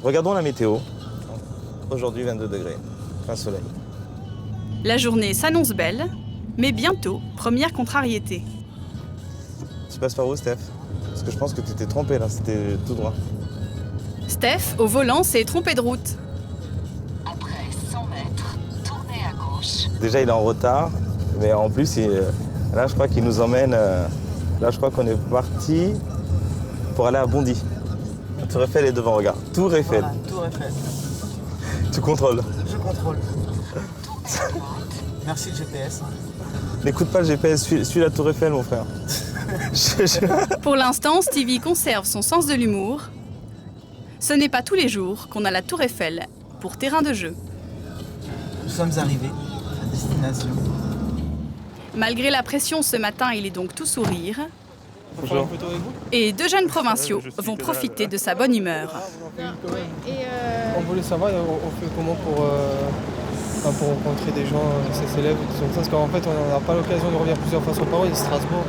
Regardons la météo. Aujourd'hui, 22 degrés, plein soleil. La journée s'annonce belle, mais bientôt, première contrariété. Tu passes par où, Steph? Parce que je pense que tu t'es trompé là, c'était tout droit. Steph, au volant, s'est trompé de route. Après 100 mètres, tournez à gauche. Déjà, il est en retard, mais en plus, là, je crois qu'il nous emmène... Là, je crois qu'on est parti pour aller à Bondy. Tour Eiffel est devant, regarde. Tour Eiffel. Voilà, Tour Eiffel. Tu contrôles. Je contrôle. Merci le GPS. N'écoute pas le GPS, suis la Tour Eiffel, mon frère. Pour l'instant, Stevie conserve son sens de l'humour. Ce n'est pas tous les jours qu'on a la Tour Eiffel pour terrain de jeu. Nous sommes arrivés à destination. Malgré la pression ce matin, il est donc tout sourire. Bonjour. Et 2 jeunes provinciaux vont profiter de sa bonne humeur. On voulait savoir, on fait comment pour rencontrer des gens, ses élèves, tout ça, parce qu'en fait, on n'a pas l'occasion de revenir plusieurs fois sur Paris, Strasbourg.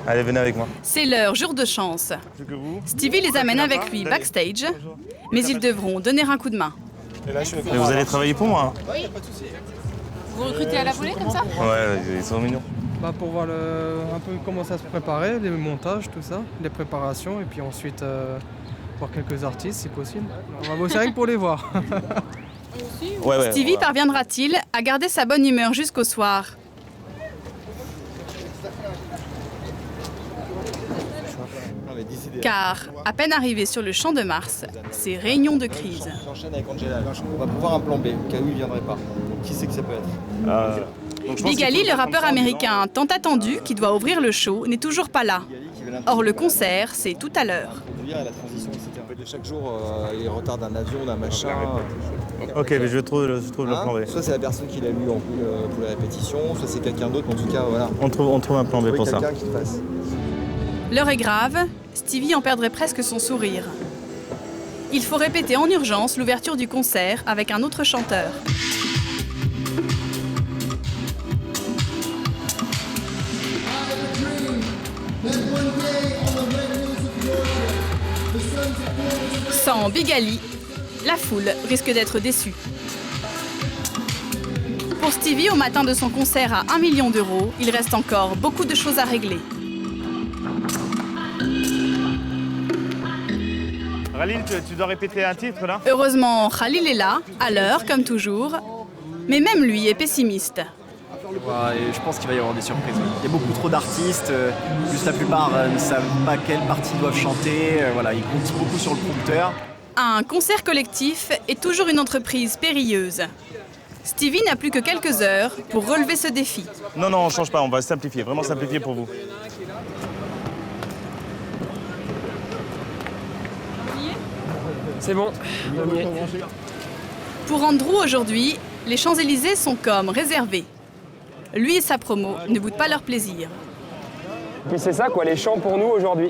Allez, venez avec moi. C'est leur jour de chance. Stevie les amène avec lui backstage, mais ils devront donner un coup de main. Et vous allez travailler pour moi? Oui. Vous recrutez à la volée comme ça? Ouais, ils sont mignons. Pour voir un peu comment ça se préparait, les montages, tout ça, les préparations, et puis ensuite voir quelques artistes si possible. On va bosser rien que pour les voir. Stevie parviendra-t-il à garder sa bonne humeur jusqu'au soir? Car, à peine arrivé sur le Champ de Mars, c'est réunion de crise. J'enchaîne avec Angela. On va pouvoir un plan B, au cas où il ne viendrait pas. Qui c'est que ça peut être? Big Ali, le rappeur américain tant attendu qui doit ouvrir le show, n'est toujours pas là. Or, le concert, c'est tout à l'heure. La transition, etc. Chaque jour, il y a retard d'un avion, d'un machin. Ok, mais je trouve le plan B. Soit c'est la personne qui l'a lu en pour la répétition, soit c'est quelqu'un d'autre, en tout cas, voilà. On trouve un plan B pour ça. Quelqu'un qui le fasse. L'heure est grave, Stevie en perdrait presque son sourire. Il faut répéter en urgence l'ouverture du concert avec un autre chanteur. Sans Big Ali, la foule risque d'être déçue. Pour Stevie, au matin de son concert à 1 million d'euros, il reste encore beaucoup de choses à régler. Khalil, tu dois répéter un titre là? Heureusement, Khalil est là, à l'heure, comme toujours. Mais même lui est pessimiste. Et je pense qu'il va y avoir des surprises. Il y a beaucoup trop d'artistes, juste la plupart ne savent pas quelle partie ils doivent chanter. Voilà, ils comptent beaucoup sur le prompteur. Un concert collectif est toujours une entreprise périlleuse. Stevie n'a plus que quelques heures pour relever ce défi. Non, on change pas, on va simplifier, vraiment simplifier pour vous. C'est bon. Pour Andrew, aujourd'hui, les Champs-Élysées sont comme réservés. Lui et sa promo ne boudent pas leur plaisir. Et puis c'est ça quoi, les champs pour nous aujourd'hui.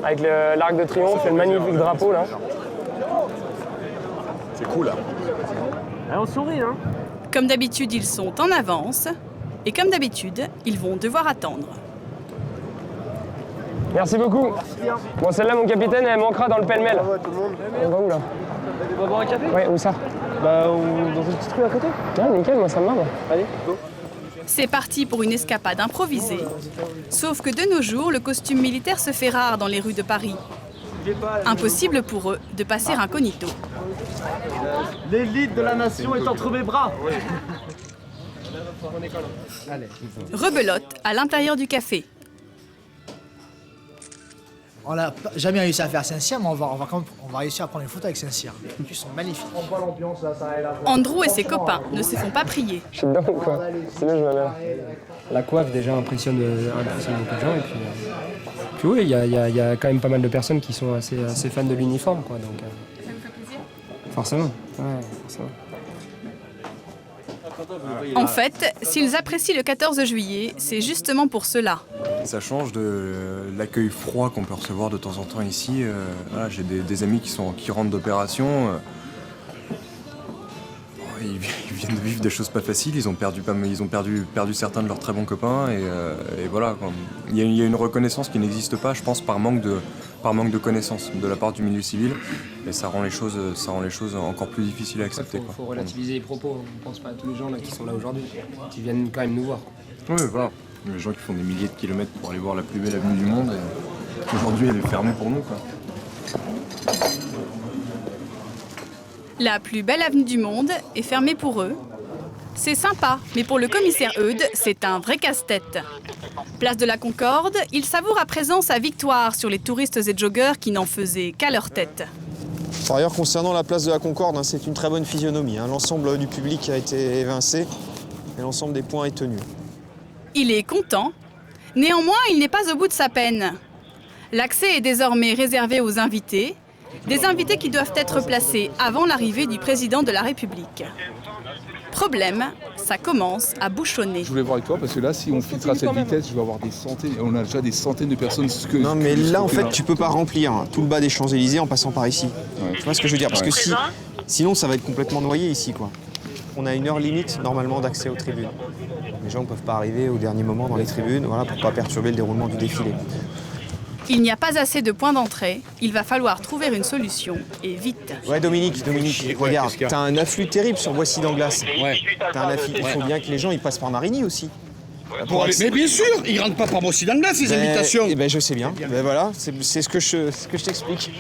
Avec l'Arc de Triomphe et le magnifique drapeau là. C'est cool là. On sourit hein. Comme d'habitude, ils sont en avance. Et comme d'habitude, ils vont devoir attendre. Merci beaucoup. Bon, celle-là, mon capitaine, elle manquera dans le pêle-mêle. On va où, là? On va boire un café? Ouais, où ça? Bah, dans une petite rue à côté. Ouais, nickel, moi ça me va. Allez, go. C'est parti pour une escapade improvisée. Sauf que de nos jours, le costume militaire se fait rare dans les rues de Paris. Impossible pour eux de passer incognito. L'élite de la nation est entre mes bras. Rebelote à l'intérieur du café. On n'a jamais réussi à faire Saint-Cyr, mais on va réussir à prendre une photo avec Saint-Cyr. Ils sont magnifiques. Andrew et ses copains ne se font pas prier. Je suis dedans ou quoi? Sinon je me mets. La coiffe déjà impressionne beaucoup de gens. Et puis oui, il y a quand même pas mal de personnes qui sont assez fans de l'uniforme. Quoi, donc, ça vous fait plaisir? Forcément. Ouais, forcément. En fait, s'ils apprécient le 14 juillet, c'est justement pour cela. Ça change de l'accueil froid qu'on peut recevoir de temps en temps ici. Voilà, j'ai des amis qui rentrent d'opération. Ils viennent de vivre des choses pas faciles. Ils ont perdu certains de leurs très bons copains. Et voilà, il y a une reconnaissance qui n'existe pas, je pense, par manque de connaissances de la part du milieu civil. Et ça rend les choses encore plus difficiles à accepter. Il faut relativiser les propos. On ne pense pas à tous les gens là, qui sont là aujourd'hui, qui viennent quand même nous voir. Oui, voilà. Les gens qui font des milliers de kilomètres pour aller voir la plus belle avenue du monde. Et aujourd'hui, elle est fermée pour nous, quoi. La plus belle avenue du monde est fermée pour eux. C'est sympa, mais pour le commissaire Eudes, c'est un vrai casse-tête. Place de la Concorde, il savoure à présent sa victoire sur les touristes et joggeurs qui n'en faisaient qu'à leur tête. Par ailleurs, concernant la place de la Concorde, c'est une très bonne physionomie. L'ensemble du public a été évincé et l'ensemble des points est tenu. Il est content. Néanmoins, il n'est pas au bout de sa peine. L'accès est désormais réservé aux invités, des invités qui doivent être placés avant l'arrivée du président de la République. Problème, ça commence à bouchonner. Je voulais voir avec toi parce que là, si on filtre à cette vitesse, je vais avoir des centaines, on a déjà des centaines de personnes. Non, mais là, en fait, tu peux pas remplir tout le bas des Champs-Élysées en passant par ici. Ouais. Tu vois ce que je veux dire? Parce que sinon, ça va être complètement noyé ici, quoi. On a une heure limite, normalement, d'accès aux tribunes. Les gens ne peuvent pas arriver au dernier moment dans les tribunes, voilà, pour pas perturber le déroulement du défilé. Il n'y a pas assez de points d'entrée, il va falloir trouver une solution, et vite. Ouais, Dominique, regarde, t'as un afflux terrible sur Boissy d'Anglas. Ouais. T'as un afflux, il faut bien que les gens ils passent par Marigny aussi. Mais bien sûr, ils rentrent pas par Boissy d'Anglas, ces invitations. Eh ben, je sais bien, ben voilà, c'est ce que je t'explique.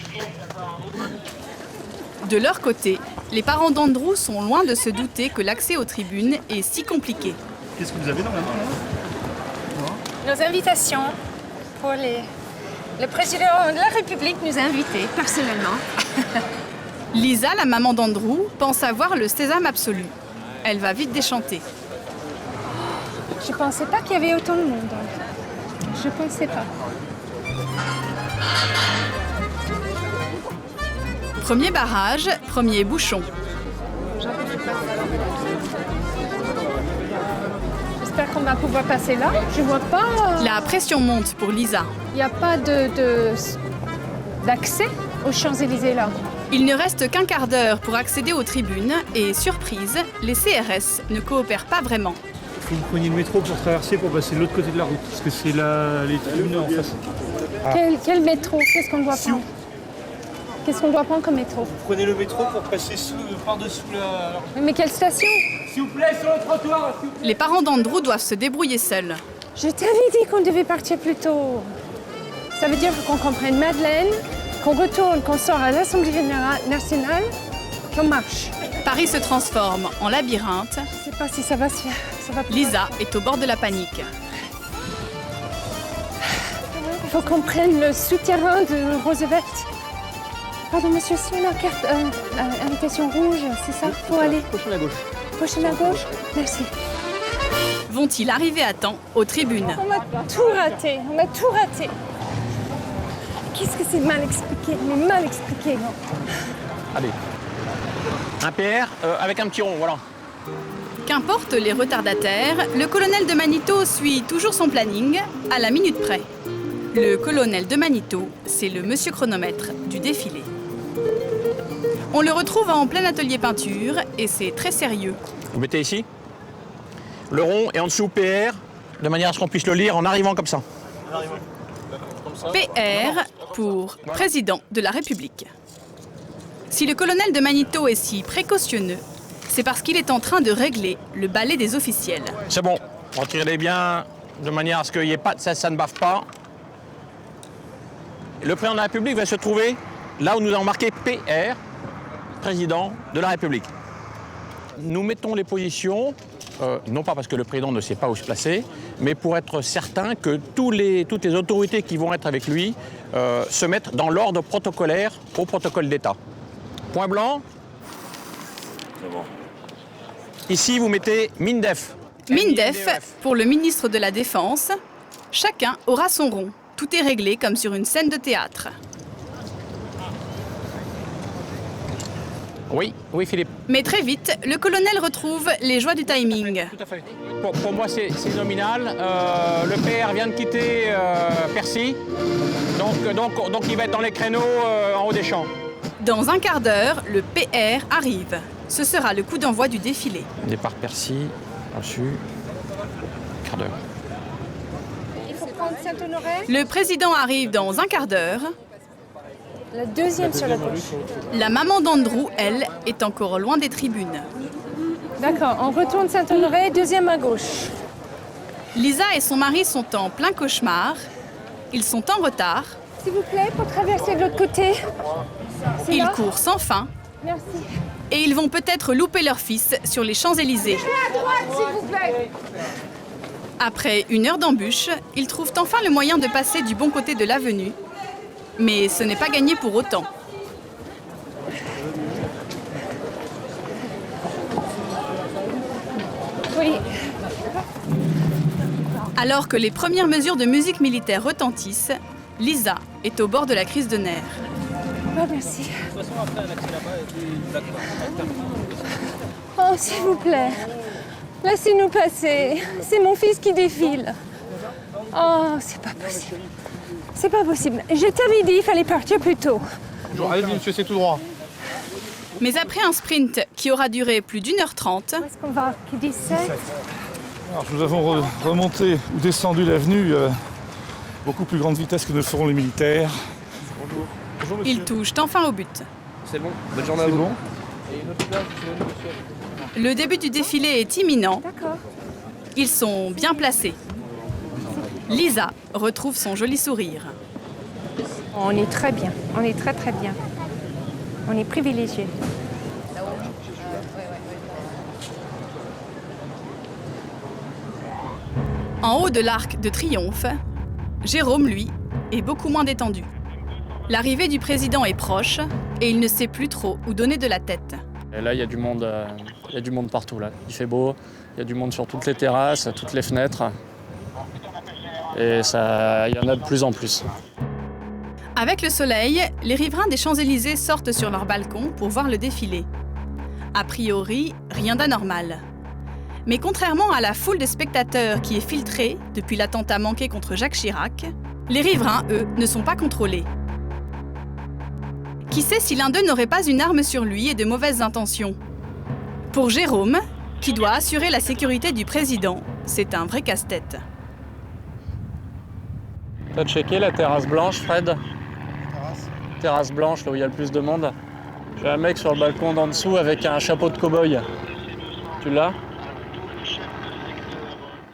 De leur côté, Les parents d'Andrew sont loin de se douter que l'accès aux tribunes est si compliqué. Qu'est-ce que vous avez dans la main là? Nos invitations pour le président de la République nous a invités personnellement. Lisa, la maman d'Andrew, pense avoir le sésame absolu. Elle va vite déchanter. Je pensais pas qu'il y avait autant de monde. Je pensais pas. Premier barrage, premier bouchon. J'espère qu'on va pouvoir passer là. Je vois pas... La pression monte pour Lisa. Il n'y a pas d'accès aux Champs-Élysées là. Il ne reste qu'un quart d'heure pour accéder aux tribunes et, surprise, les CRS ne coopèrent pas vraiment. Il faut que vous preniez le métro pour traverser, pour passer de l'autre côté de la route, parce que c'est les tribunes en face. Ah. Quel métro? Qu'est-ce qu'on doit prendre? Qu'est-ce qu'on doit prendre comme métro? Vous prenez le métro pour passer par-dessous la... Mais quelle station? S'il vous plaît, sur le trottoir. Les parents d'Andrew doivent se débrouiller seuls. Je t'avais dit qu'on devait partir plus tôt. Ça veut dire qu'on comprenne Madeleine, qu'on retourne, qu'on sort à l'Assemblée nationale, qu'on marche. Paris se transforme en labyrinthe. Je sais pas si ça va se faire. Lisa est au bord de la panique. Il faut qu'on prenne le souterrain de Roosevelt. Pardon, monsieur, c'est une carte, invitation rouge, c'est ça? Faut aller. Prochaine à gauche. Prochaine à gauche? Merci. Vont-ils arriver à temps aux tribunes? On m'a tout raté, on m'a tout raté. Qu'est-ce que c'est mal expliqué? Mais mal expliqué. Allez. Un PR avec un petit rond, voilà. Qu'importe les retardataires, le colonel de Manitou suit toujours son planning à la minute près. Le colonel de Manitou, c'est le monsieur chronomètre du défilé. On le retrouve en plein atelier peinture et c'est très sérieux. Vous mettez ici le rond et en dessous PR, de manière à ce qu'on puisse le lire en arrivant comme ça. PR pour président de la République. Si le colonel de Manitou est si précautionneux, c'est parce qu'il est en train de régler le balai des officiels. C'est bon, retirez-les bien de manière à ce qu'il n'y ait pas de ça ne bave pas. Le président de la République va se trouver là où nous avons marqué PR, président de la République. Nous mettons les positions, non pas parce que le président ne sait pas où se placer, mais pour être certain que toutes les autorités qui vont être avec lui se mettent dans l'ordre protocolaire au protocole d'État. Point blanc. Ici, vous mettez MINDEF. MINDEF pour le ministre de la Défense. Chacun aura son rond. Tout est réglé comme sur une scène de théâtre. Oui, Philippe. Mais très vite, le colonel retrouve les joies du timing. Tout à fait. Pour moi, c'est nominal. Le PR vient de quitter Percy. Donc il va être dans les créneaux en haut des champs. Dans un quart d'heure, le PR arrive. Ce sera le coup d'envoi du défilé. Départ Percy, reçu, quart d'heure. Il faut prendre Saint-Honoré. Le président arrive dans un quart d'heure. La deuxième sur la gauche. La maman d'Andrew, elle, est encore loin des tribunes. D'accord, on retourne Saint-Honoré, deuxième à gauche. Lisa et son mari sont en plein cauchemar. Ils sont en retard. S'il vous plaît, pour traverser de l'autre côté. Ils courent sans fin. Merci. Et ils vont peut-être louper leur fils sur les Champs-Élysées. À droite, s'il vous plaît. Après une heure d'embûche, ils trouvent enfin le moyen de passer du bon côté de l'avenue. Mais ce n'est pas gagné pour autant. Oui. Alors que les premières mesures de musique militaire retentissent, Lisa est au bord de la crise de nerfs. Oh, merci. Oh, s'il vous plaît. Laissez-nous passer. C'est mon fils qui défile. Oh, c'est pas possible. C'est pas possible. Je t'avais dit, il fallait partir plus tôt. Allez-y, monsieur, c'est tout droit. Mais après un sprint qui aura duré plus d'1h30... Où est-ce qu'on va? Qui dit 7? Alors, nous avons remonté ou descendu l'avenue beaucoup plus grande vitesse que ne le feront les militaires. Bonjour. Bonjour, monsieur. Ils touchent enfin au but. C'est bon, bonne journée à vous. Et une autre place, monsieur. Le début du défilé est imminent. D'accord. Ils sont bien placés. Lisa retrouve son joli sourire. On est très bien. On est très très bien. On est privilégiés. En haut de l'Arc de Triomphe, Jérôme, lui, est beaucoup moins détendu. L'arrivée du président est proche et il ne sait plus trop où donner de la tête. Et là, il y a du monde partout. Là. Il fait beau, il y a du monde sur toutes les terrasses, toutes les fenêtres. Et ça, il y en a de plus en plus. Avec le soleil, les riverains des Champs-Élysées sortent sur leur balcon pour voir le défilé. A priori, rien d'anormal. Mais contrairement à la foule de spectateurs qui est filtrée depuis l'attentat manqué contre Jacques Chirac, les riverains, eux, ne sont pas contrôlés. Qui sait si l'un d'eux n'aurait pas une arme sur lui et de mauvaises intentions? Pour Jérôme, qui doit assurer la sécurité du président, c'est un vrai casse-tête. T'as checké la terrasse blanche, Fred? Terrasse blanche, là où il y a le plus de monde. J'ai un mec sur le balcon d'en dessous avec un chapeau de cow-boy. Tu l'as?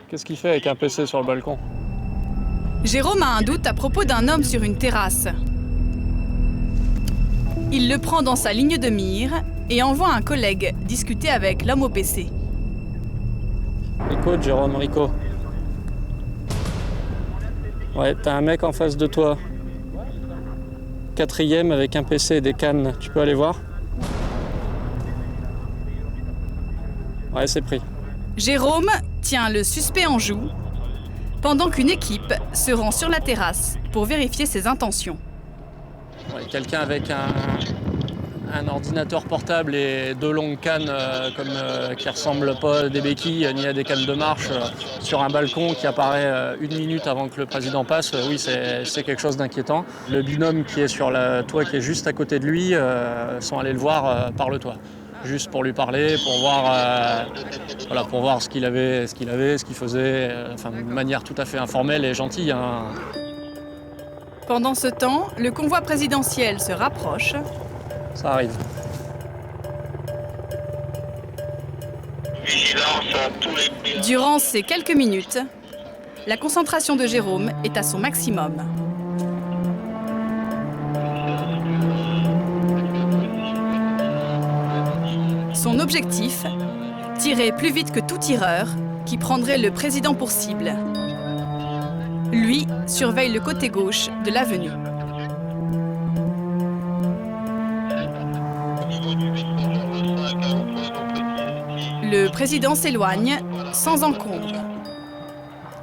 Qu'est-ce qu'il fait avec un PC sur le balcon? Jérôme a un doute à propos d'un homme sur une terrasse. Il le prend dans sa ligne de mire et envoie un collègue discuter avec l'homme au PC. Écoute, Jérôme, Rico. Ouais, t'as un mec en face de toi. 4e avec un PC et des cannes. Tu peux aller voir? Ouais, c'est pris. Jérôme tient le suspect en joue, pendant qu'une équipe se rend sur la terrasse pour vérifier ses intentions. Ouais, quelqu'un avec un ordinateur portable et 2 longues cannes qui ressemblent pas à des béquilles ni à des cannes de marche sur un balcon qui apparaît 1 minute avant que le président passe, oui, c'est quelque chose d'inquiétant. Le binôme qui est sur le toit, qui est juste à côté de lui, sont allés le voir par le toit. Juste pour lui parler, pour voir ce qu'il avait, ce qu'il faisait, enfin, de manière tout à fait informelle et gentille. Hein. Pendant ce temps, le convoi présidentiel se rapproche. Ça arrive. Durant ces quelques minutes, la concentration de Jérôme est à son maximum. Son objectif, tirer plus vite que tout tireur qui prendrait le président pour cible. Lui surveille le côté gauche de l'avenue. Le président s'éloigne sans encombre.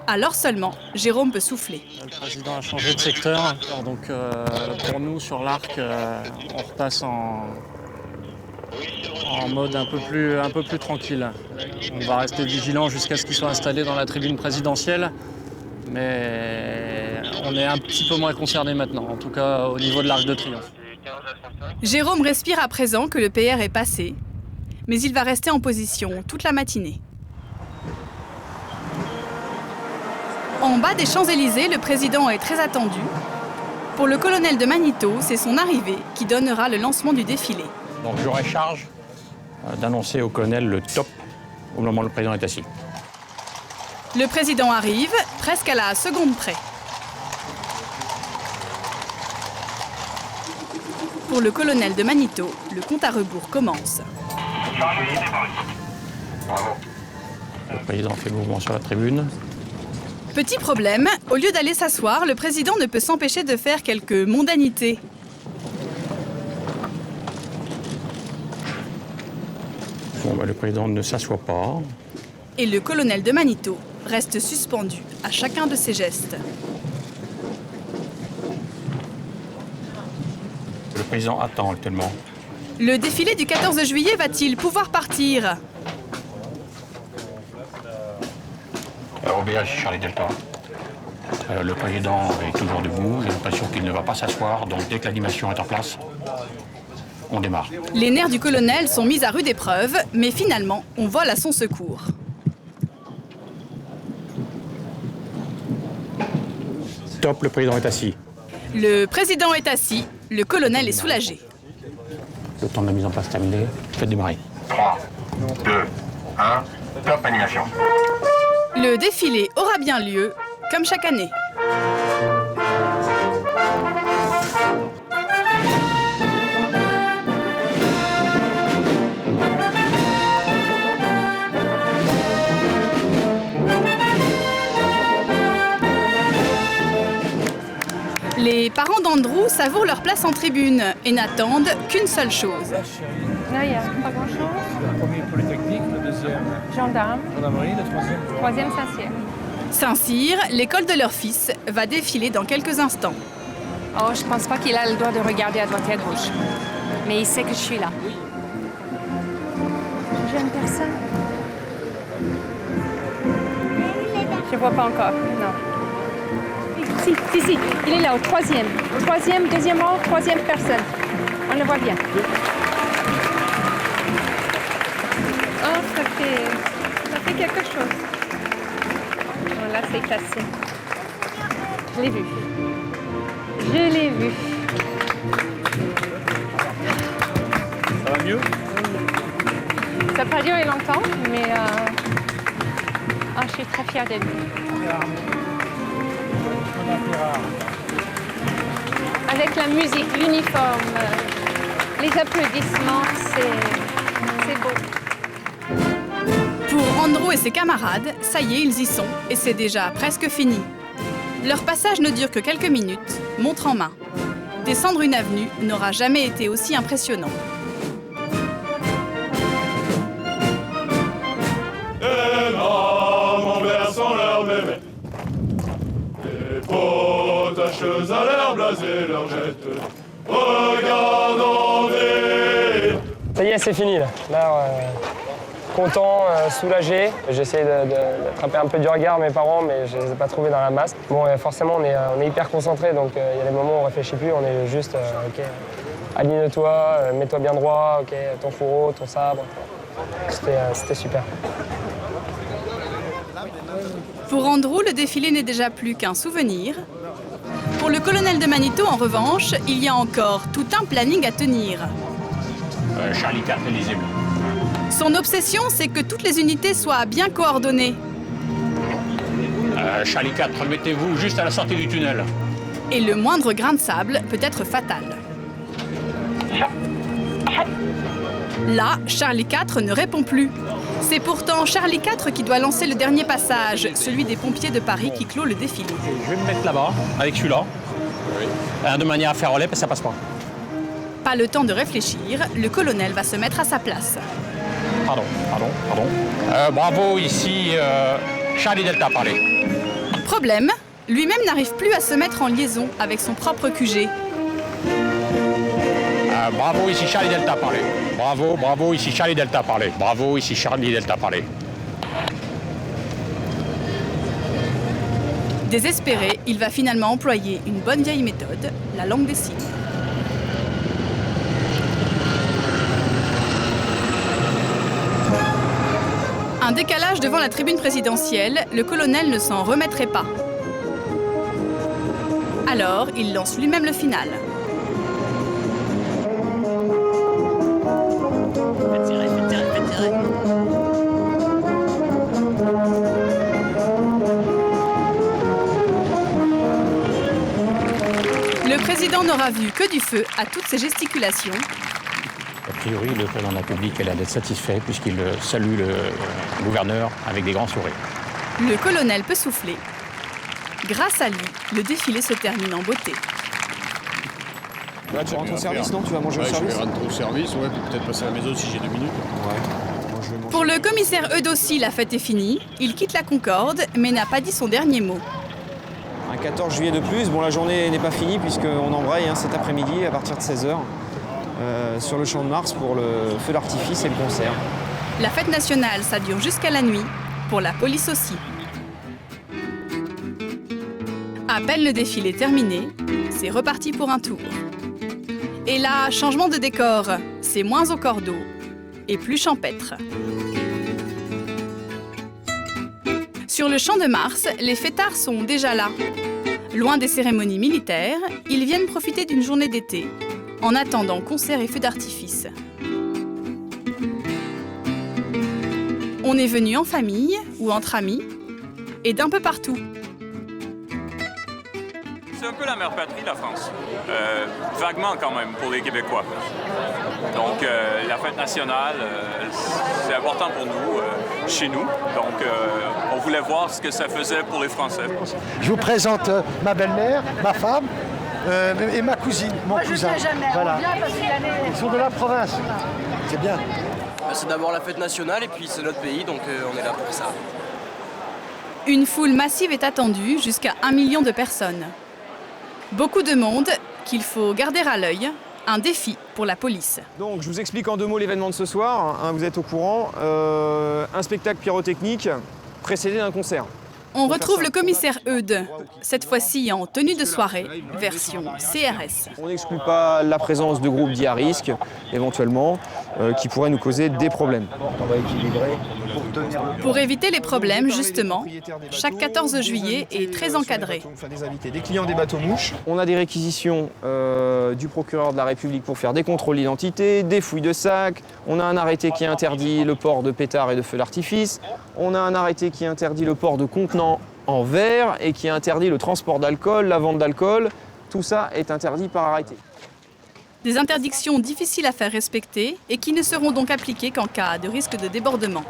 Alors seulement, Jérôme peut souffler. Le président a changé de secteur, donc pour nous sur l'Arc, on repasse en mode un peu plus tranquille. On va rester vigilant jusqu'à ce qu'il soit installé dans la tribune présidentielle, mais on est un petit peu moins concerné maintenant, en tout cas au niveau de l'Arc de Triomphe. Jérôme respire à présent que le PR est passé, mais il va rester en position toute la matinée. En bas des Champs-Élysées, le président est très attendu. Pour le colonel de Magneto, c'est son arrivée qui donnera le lancement du défilé. Donc j'aurai charge d'annoncer au colonel le top au moment où le président est assis. Le président arrive, presque à la seconde près. Pour le colonel de Magneto, le compte à rebours commence. Le président fait le mouvement sur la tribune. Petit problème, au lieu d'aller s'asseoir, le président ne peut s'empêcher de faire quelques mondanités. Bon, le président ne s'assoit pas. Et le colonel de Magneto reste suspendu à chacun de ses gestes. Le président attend actuellement. Le défilé du 14 juillet va-t-il pouvoir partir? OBH Charlie Delta. Le président est toujours debout. J'ai l'impression qu'il ne va pas s'asseoir. Donc dès que l'animation est en place, on démarre. Les nerfs du colonel sont mis à rude épreuve, mais finalement, on vole à son secours. Top, le président est assis. Le président est assis, le colonel est soulagé. Le temps de la mise en place terminé, faites démarrer. 3, 2, 1, top animation. Le défilé aura bien lieu, comme chaque année. Les parents d'Andrew savourent leur place en tribune et n'attendent qu'une seule chose. Là, il n'y a pas grand-chose. Le premier Polytechnique, le deuxième Gendarme. Gendarmerie, le troisième. Troisième Saint-Cyr. Saint-Cyr, l'école de leur fils, va défiler dans quelques instants. Oh, je pense pas qu'il a le droit de regarder à droite et à gauche. Mais il sait que je suis là. Jeune personne. Je vois pas encore, non. Si, il est là, au troisième. Troisième, deuxième rang, troisième personne. On le voit bien. Oh, ça fait quelque chose. Oh, là, c'est classé. Je l'ai vu. Je l'ai vu. Ça va mieux? Ça n'a pas duré longtemps, mais je suis très fière de lui. Avec la musique, l'uniforme, les applaudissements, c'est beau. Pour Andrew et ses camarades, ça y est, ils y sont, et c'est déjà presque fini. Leur passage ne dure que quelques minutes, montre en main. Descendre une avenue n'aura jamais été aussi impressionnant. Les mamans versant leur mémé, les potacheuses à l'air blasé leur jettent. Regardons des... Ça y est, c'est fini là. Content, soulagé. J'essaie d'attraper un peu du regard mes parents, mais je ne les ai pas trouvés dans la masse. Bon, forcément, on est hyper concentré, donc il y a des moments où on ne réfléchit plus, on est juste, ok, aligne-toi, mets-toi bien droit, ok, ton fourreau, ton sabre. C'était super. Pour Andrew, le défilé n'est déjà plus qu'un souvenir. Pour le colonel de Manitou, en revanche, il y a encore tout un planning à tenir. Charlie 4, lisible. Son obsession, c'est que toutes les unités soient bien coordonnées. Charlie 4, remettez-vous juste à la sortie du tunnel. Et le moindre grain de sable peut être fatal. Là, Charlie 4 ne répond plus. C'est pourtant Charlie 4 qui doit lancer le dernier passage, celui des pompiers de Paris qui clôt le défilé. Je vais me mettre là-bas, avec celui-là, de manière à faire relais, parce que ça passe pas. Pas le temps de réfléchir, le colonel va se mettre à sa place. Pardon. Bravo, ici, Charlie Delta, parlez. Problème, lui-même n'arrive plus à se mettre en liaison avec son propre QG. Bravo, ici Charlie Delta, parlez. Bravo, ici Charlie Delta, parlez. Bravo, ici Charlie Delta, parlez. Désespéré, il va finalement employer une bonne vieille méthode, la langue des signes. Un décalage devant la tribune présidentielle, le colonel ne s'en remettrait pas. Alors, il lance lui-même le final. Faites tirer. Le président n'aura vu que du feu à toutes ces gesticulations. A priori, le président de la République a l'air d'être satisfait puisqu'il salue le gouverneur avec des grands sourires. Le colonel peut souffler. Grâce à lui, le défilé se termine en beauté. Là, tu rentres au service, non? Tu vas manger au service? Je vais rentrer au service, ouais, puis peut-être passer à la maison si j'ai 2 minutes. Ouais. Pour le commissaire Eudossi, la fête est finie. Il quitte la Concorde, mais n'a pas dit son dernier mot. Un 14 juillet de plus. Bon, la journée n'est pas finie puisqu'on embraye cet après-midi à partir de 16h sur le Champ de Mars pour le feu d'artifice et le concert. La fête nationale, ça dure jusqu'à la nuit. Pour la police aussi. À peine le défilé terminé, c'est reparti pour un tour. Et là, changement de décor, c'est moins au cordeau et plus champêtre. Sur le Champ de Mars, les fêtards sont déjà là. Loin des cérémonies militaires, ils viennent profiter d'une journée d'été, en attendant concerts et feux d'artifice. On est venu en famille ou entre amis, et d'un peu partout. C'est un peu la mère patrie, la France. Vaguement quand même pour les Québécois. Donc la fête nationale, c'est important pour nous, chez nous. Donc on voulait voir ce que ça faisait pour les Français. Je vous présente ma belle-mère, ma femme, Et ma cousine, mon cousin. Je viens jamais. Voilà. On vient parce qu'il y a des... Ils sont de la province. C'est bien. C'est d'abord la fête nationale et puis c'est notre pays, donc on est là pour ça. Une foule massive est attendue, jusqu'à 1 million de personnes. Beaucoup de monde qu'il faut garder à l'œil, un défi pour la police. Donc je vous explique en 2 mots l'événement de ce soir, hein, vous êtes au courant. Un spectacle pyrotechnique précédé d'un concert. On retrouve le commissaire Eudes, cette fois-ci en tenue de soirée, version CRS. On n'exclut pas la présence de groupes dits à risque, éventuellement, qui pourraient nous causer des problèmes. On va équilibrer pour tenir le... Pour éviter les problèmes, justement, chaque 14 juillet est très encadré. Des clients des bateaux-mouches. On a des réquisitions du procureur de la République pour faire des contrôles d'identité, des fouilles de sacs. On a un arrêté qui interdit le port de pétards et de feux d'artifice. On a un arrêté qui interdit le port de contenants en verre et qui interdit le transport d'alcool, la vente d'alcool. Tout ça est interdit par arrêté. Des interdictions difficiles à faire respecter et qui ne seront donc appliquées qu'en cas de risque de débordement.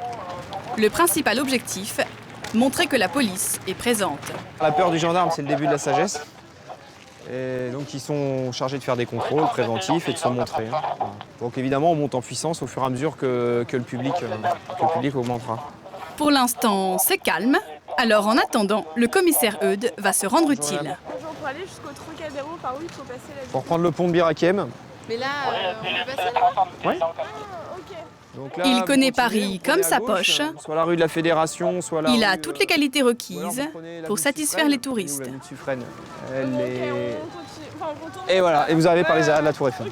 Le principal objectif, montrer que la police est présente. La peur du gendarme, c'est le début de la sagesse. Et donc ils sont chargés de faire des contrôles préventifs et de se montrer. Donc évidemment, on monte en puissance au fur et à mesure que le public augmentera. Pour l'instant, c'est calme. Alors en attendant, le commissaire Eudes va se rendre utile. Bonjour, pour aller jusqu'au Trocadéro, par où il faut passer la ville? Pour prendre le pont de Birakem. Mais là, on peut passer là? Ouais. Ok. Là, Il connaît Paris comme sa poche. Soit la rue de la Fédération, soit la Il a rue, toutes les qualités requises pour satisfaire les touristes. La butte Suffren. Et voilà, et vous arrivez par les arrêts de la Tour Eiffel.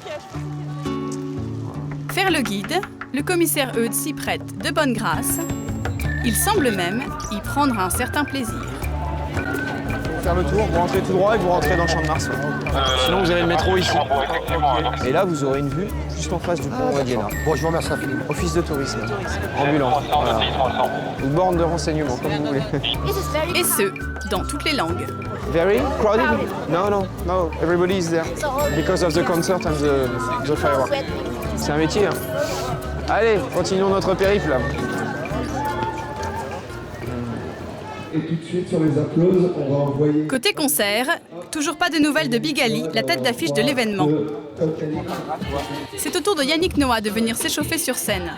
Faire le guide, le commissaire Eudes s'y prête de bonne grâce. Il semble même y prendre un certain plaisir. Pour faire le tour, vous rentrez tout droit et vous rentrez dans le Champ de Mars. Sinon, vous avez le métro ici. Et là, vous aurez une vue juste en face du pont Guénard. Bon, je vous remercie infiniment. Office de tourisme, ambulant. Voilà. Une borne de renseignement, comme vous voulez. Et ce, dans toutes les langues. Very crowded? No. Everybody is there because of the concert and the fireworks. C'est un métier. Hein. Allez, continuons notre périple. Et tout de suite, sur les applauses, on va envoyer... Côté concert, toujours pas de nouvelles de Big Ali, la tête d'affiche de l'événement. C'est au tour de Yannick Noah de venir s'échauffer sur scène.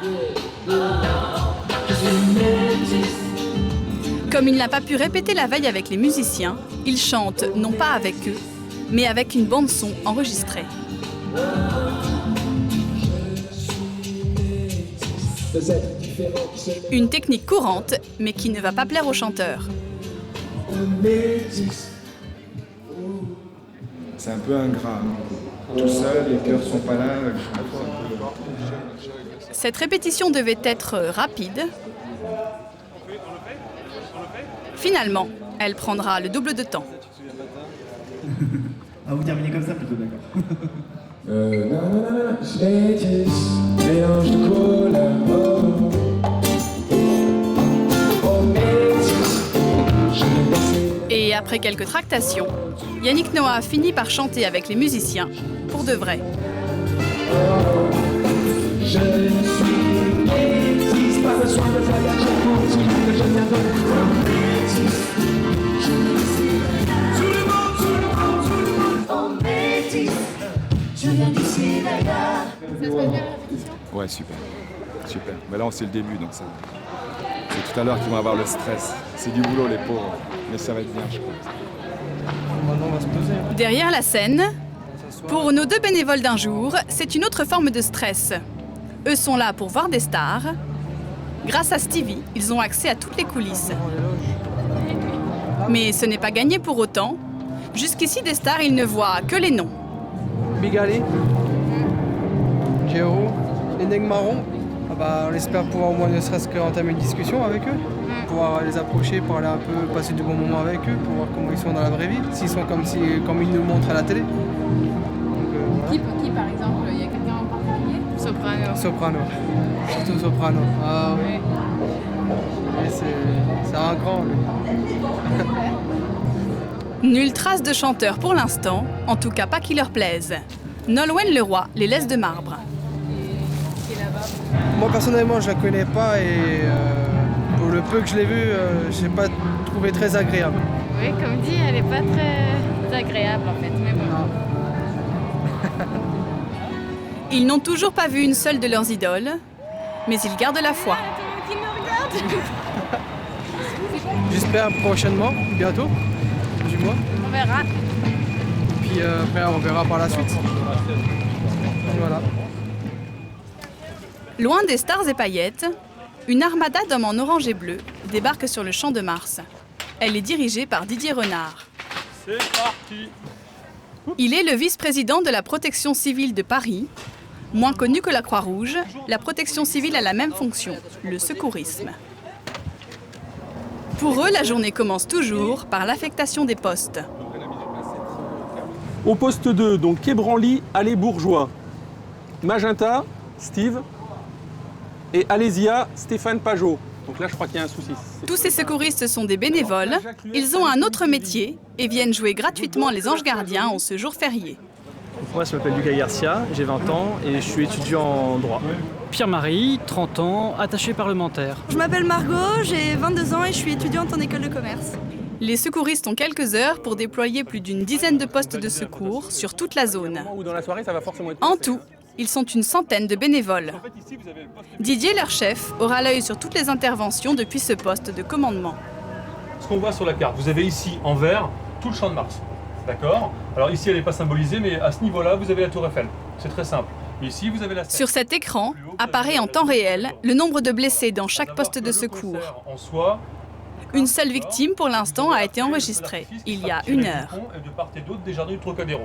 Comme il n'a pas pu répéter la veille avec les musiciens, il chante non pas avec eux, mais avec une bande-son enregistrée. Une technique courante, mais qui ne va pas plaire aux chanteurs. C'est un peu ingrat. Tout seul, les chœurs sont pas là. Cette répétition devait être rapide. Finalement, elle prendra le double de temps. Ah, vous terminez comme ça plutôt, d'accord. Mélange de cola. Et après quelques tractations, Yannick Noah finit par chanter avec les musiciens pour de vrai. Je suis métis, pas besoin de voyager pour dire que je viens de métis. Tout le monde, oh métis, je viens d'ici d'ailleurs. Ça se passe bien la répétition? Ouais, super. Mais là, c'est le début, donc ça... C'est tout à l'heure qu'ils vont avoir le stress. C'est du boulot, les pauvres. Mais ça va être bien, je crois. Maintenant, on va se poser. Derrière la scène, pour nos 2 bénévoles d'un jour, c'est une autre forme de stress. Eux sont là pour voir des stars. Grâce à Stevie, ils ont accès à toutes les coulisses. Mais ce n'est pas gagné pour autant. Jusqu'ici, des stars, ils ne voient que les noms. Big Ali, Kéo, les nègres marrons. Ah bah, on espère pouvoir au moins ne serait-ce qu'entamer une discussion avec eux, pouvoir les approcher, pour aller un peu passer du bon moment avec eux, pour voir comment ils sont dans la vraie vie, s'ils sont comme ils nous montrent à la télé. Donc, Qui par exemple? Il y a quelqu'un en particulier? Soprano. Surtout Soprano. Ah oui. C'est un grand, lui. Nulle trace de chanteur pour l'instant, en tout cas pas qui leur plaise. Nolwenn Leroy les laisse de marbre. Moi personnellement je la connais pas et pour le peu que je l'ai vue, je n'ai pas trouvé très agréable. Oui, comme dit, elle n'est pas très agréable en fait, mais bon. Non. Ils n'ont toujours pas vu une seule de leurs idoles, mais ils gardent la foi. J'espère prochainement, bientôt, du mois. On verra. Et puis après, on verra par la suite. Donc, voilà. Loin des stars et paillettes, une armada d'hommes en orange et bleu débarque sur le Champ de Mars. Elle est dirigée par Didier Renard. C'est parti. Il est le vice-président de la Protection civile de Paris. Moins connu que la Croix-Rouge, la Protection civile a la même fonction, le secourisme. Pour eux, la journée commence toujours par l'affectation des postes. Au poste 2, donc Quai Branly, allée Bourgeois. Magenta, Steve. Et Alésia, Stéphane Pajot. Donc là, je crois qu'il y a un souci. Tous ces secouristes sont des bénévoles. Ils ont un autre métier et viennent jouer gratuitement les anges gardiens en ce jour férié. Moi, je m'appelle Lucas Garcia, j'ai 20 ans et je suis étudiant en droit. Pierre-Marie, 30 ans, attaché parlementaire. Je m'appelle Margot, j'ai 22 ans et je suis étudiante en école de commerce. Les secouristes ont quelques heures pour déployer plus d'une dizaine de postes de secours sur toute la zone. En tout, ils sont une centaine de bénévoles. Didier, leur chef, aura l'œil sur toutes les interventions depuis ce poste de commandement. Ce qu'on voit sur la carte, vous avez ici en vert tout le Champ de Mars. D'accord? Alors ici, elle n'est pas symbolisée, mais à ce niveau-là, vous avez la Tour Eiffel. C'est très simple. Ici, vous avez la Seine. Sur cet écran apparaît en temps réel le nombre de blessés dans chaque poste de secours. Une seule victime pour l'instant a été enregistrée, il y a 1 heure. De part et d'autre des jardins du Trocadéro.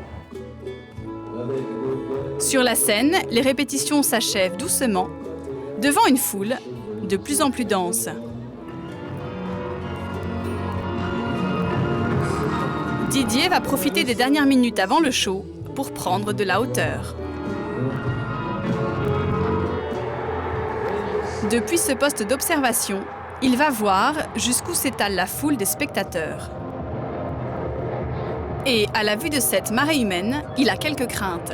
Sur la scène, les répétitions s'achèvent doucement, devant une foule de plus en plus dense. Didier va profiter des dernières minutes avant le show pour prendre de la hauteur. Depuis ce poste d'observation, il va voir jusqu'où s'étale la foule des spectateurs. Et à la vue de cette marée humaine, il a quelques craintes.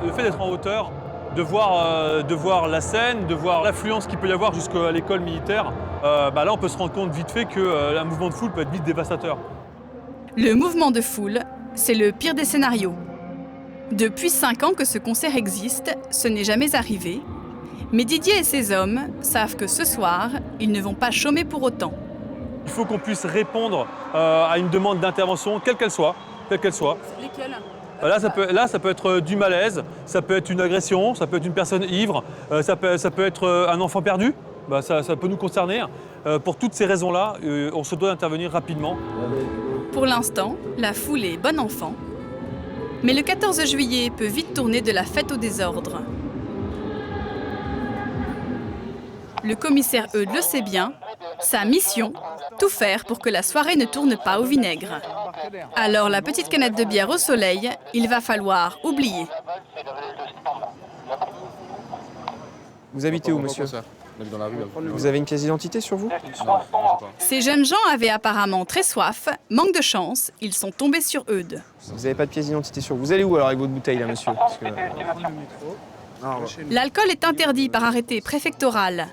Le fait d'être en hauteur, de voir la scène, de voir l'affluence qu'il peut y avoir jusqu'à l'école militaire, là on peut se rendre compte vite fait qu'un mouvement de foule peut être vite dévastateur. Le mouvement de foule, c'est le pire des scénarios. Depuis 5 ans que ce concert existe, ce n'est jamais arrivé. Mais Didier et ses hommes savent que ce soir, ils ne vont pas chômer pour autant. Il faut qu'on puisse répondre à une demande d'intervention, quelle qu'elle soit. Lesquels ? Là, ça peut être du malaise, ça peut être une agression, ça peut être une personne ivre, ça peut être un enfant perdu. Ça peut nous concerner. Pour toutes ces raisons-là, on se doit d'intervenir rapidement. Pour l'instant, la foule est bon enfant. Mais le 14 juillet peut vite tourner de la fête au désordre. Le commissaire Eudes le sait bien. Sa mission, tout faire pour que la soirée ne tourne pas au vinaigre. Alors la petite canette de bière au soleil, il va falloir oublier. Vous habitez où, monsieur? Dans la rue. Vous avez une pièce d'identité sur vous? Ces jeunes gens avaient apparemment très soif. Manque de chance, ils sont tombés sur Eudes. Vous n'avez pas de pièce d'identité sur vous. Vous allez où alors avec votre bouteille là, monsieur? L'alcool est interdit par arrêté préfectoral.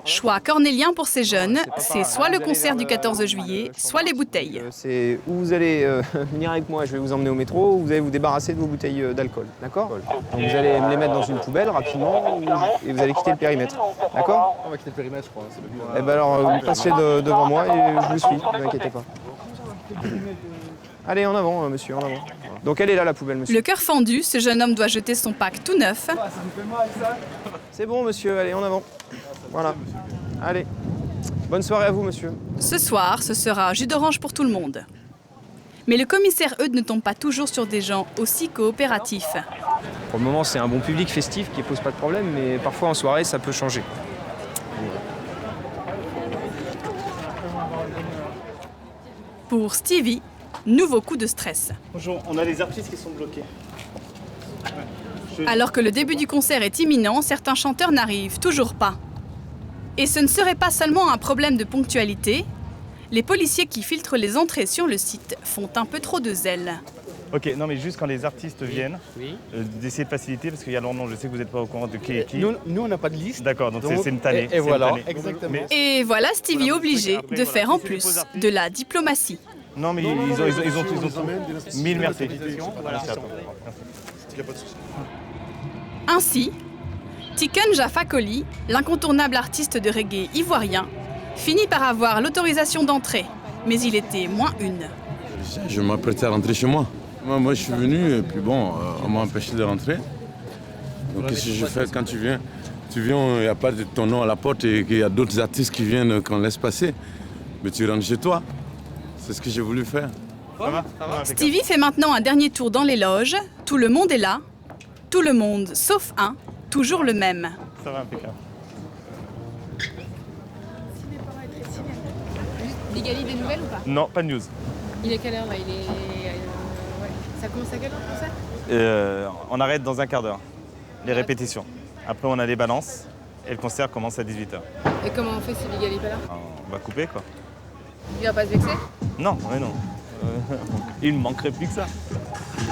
Choix cornélien pour ces jeunes, c'est soit le concert du 14 juillet, soit les bouteilles. C'est où vous allez venir avec moi, je vais vous emmener au métro, ou vous allez vous débarrasser de vos bouteilles d'alcool, d'accord? Vous allez me les mettre dans une poubelle rapidement et vous allez quitter le périmètre, d'accord? On va quitter le périmètre, je crois. Eh ben alors, vous passez devant moi et je vous suis, ne vous inquiétez pas. Allez, en avant, monsieur, en avant. Donc elle est là, la poubelle, monsieur. Le cœur fendu, ce jeune homme doit jeter son pack tout neuf. C'est bon, monsieur, allez, en avant. Voilà. Allez. Bonne soirée à vous, monsieur. Ce soir, ce sera jus d'orange pour tout le monde. Mais le commissaire Eudes ne tombe pas toujours sur des gens aussi coopératifs. Pour le moment, c'est un bon public festif qui ne pose pas de problème, mais parfois en soirée, ça peut changer. Pour Stevie, nouveau coup de stress. Bonjour, on a les artistes qui sont bloqués. Alors que le début du concert est imminent, certains chanteurs n'arrivent toujours pas. Et ce ne serait pas seulement un problème de ponctualité. Les policiers qui filtrent les entrées sur le site font un peu trop de zèle. Ok, non mais juste quand les artistes viennent, d'essayer de faciliter, parce qu'il y a leur nom, je sais que vous n'êtes pas au courant de qui est qui. Nous on n'a pas de liste. D'accord, donc c'est une tannée. Et voilà, exactement. Et voilà Stevie obligé de faire en plus de la diplomatie. Non mais ils ont 1000 merci. Ainsi, Tiken Jah Fakoly, l'incontournable artiste de reggae ivoirien, finit par avoir l'autorisation d'entrer, mais il était moins une. Je m'apprêtais à rentrer chez moi. Moi, je suis venu et puis bon, on m'a empêché de rentrer. Donc qu'est-ce que je fais quand tu viens, il n'y a pas de ton nom à la porte et qu'il y a d'autres artistes qui viennent qu'on laisse passer. Mais tu rentres chez toi. C'est ce que j'ai voulu faire. Stevie fait maintenant un dernier tour dans les loges. Tout le monde est là. Tout le monde, sauf un, toujours le même. Ça va, impeccable. Bigali, des nouvelles ou pas? Non, pas de news. Il est quelle heure là? Il est... ouais. Ça commence à quelle heure le concert? On arrête dans un quart d'heure, les répétitions. Après, on a les balances et le concert commence à 18h. Et comment on fait si Bigali n'est pas là? On va couper, quoi. Il va pas se vexer? Non, mais non. Il ne manquerait plus que ça.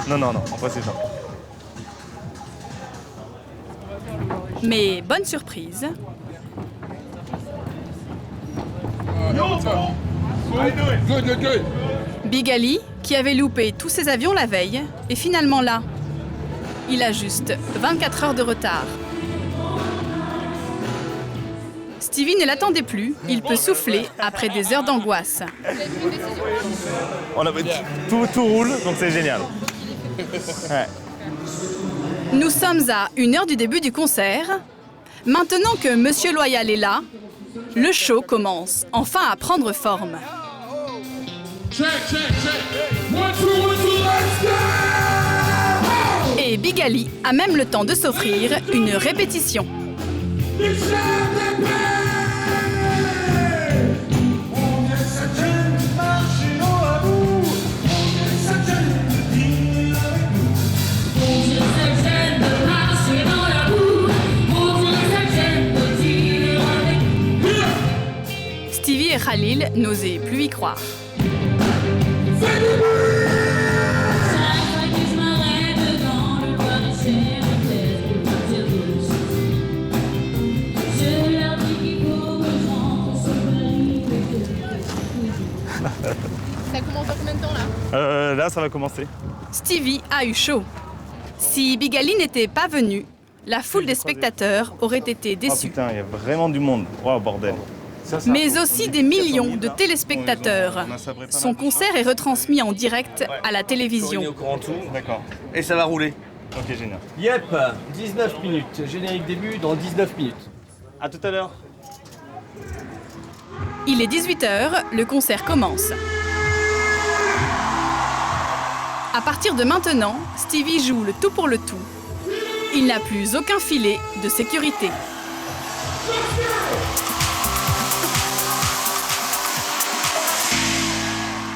Non, on passe ça. Mais bonne surprise. Bigali, qui avait loupé tous ses avions la veille, est finalement là. Il a juste 24 heures de retard. Stevie ne l'attendait plus, il peut souffler après des heures d'angoisse. Tout roule, donc c'est génial. Ouais. Nous sommes à 1 heure du début du concert. Maintenant que Monsieur Loyal est là, le show commence enfin à prendre forme. Et Bigali a même le temps de s'offrir une répétition. Stevie et Khalil n'osaient plus y croire. Ça commence dans combien de temps là? Là, ça va commencer. Stevie a eu chaud. Si Bigali n'était pas venu, la foule des spectateurs aurait été déçue. Oh putain, il y a vraiment du monde. Oh bordel. Mais aussi des millions de téléspectateurs. Son concert est retransmis en direct à la télévision. D'accord. Et ça va rouler. Ok, génial. Yep, 19 minutes. Générique début dans 19 minutes. À tout à l'heure. Il est 18h, le concert commence. À partir de maintenant, Stevie joue le tout pour le tout. Il n'a plus aucun filet de sécurité.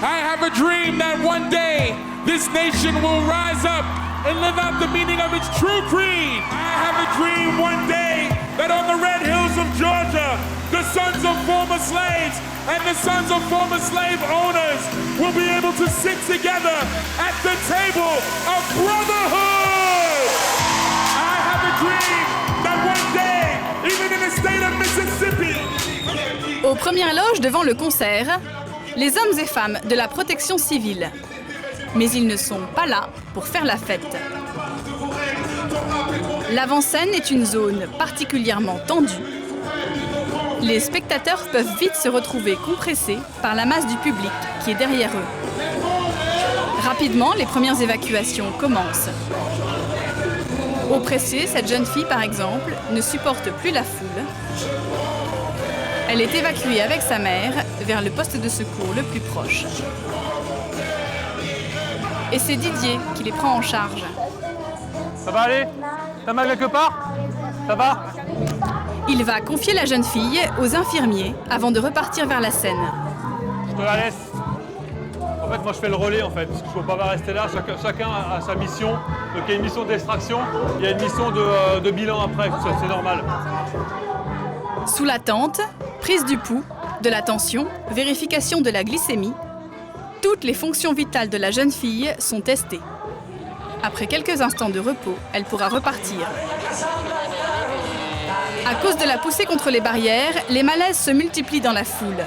I have a dream that one day this nation will rise up and live out the meaning of its true creed. I have a dream one day that on the red hills of Georgia, the sons of former slaves and the sons of former slave owners will be able to sit together at the table of brotherhood. I have a dream that one day, even in the state of Mississippi. Aux premières loges devant le concert, les hommes et femmes de la protection civile. Mais ils ne sont pas là pour faire la fête. L'avant-scène est une zone particulièrement tendue. Les spectateurs peuvent vite se retrouver compressés par la masse du public qui est derrière eux. Rapidement, les premières évacuations commencent. Oppressée, cette jeune fille, par exemple, ne supporte plus la foule. Elle est évacuée avec sa mère vers le poste de secours le plus proche. Et c'est Didier qui les prend en charge. Ça va aller? T'as mal quelque part? Ça va? Il va confier la jeune fille aux infirmiers avant de repartir vers la scène. Je te la laisse. En fait, moi je fais le relais en fait, parce que je ne peux pas rester là. Chacun a sa mission. Donc il y a une mission d'extraction, il y a une mission de bilan après, c'est normal. Sous la tente, prise du pouls, de la tension, vérification de la glycémie, toutes les fonctions vitales de la jeune fille sont testées. Après quelques instants de repos, elle pourra repartir. À cause de la poussée contre les barrières, les malaises se multiplient dans la foule.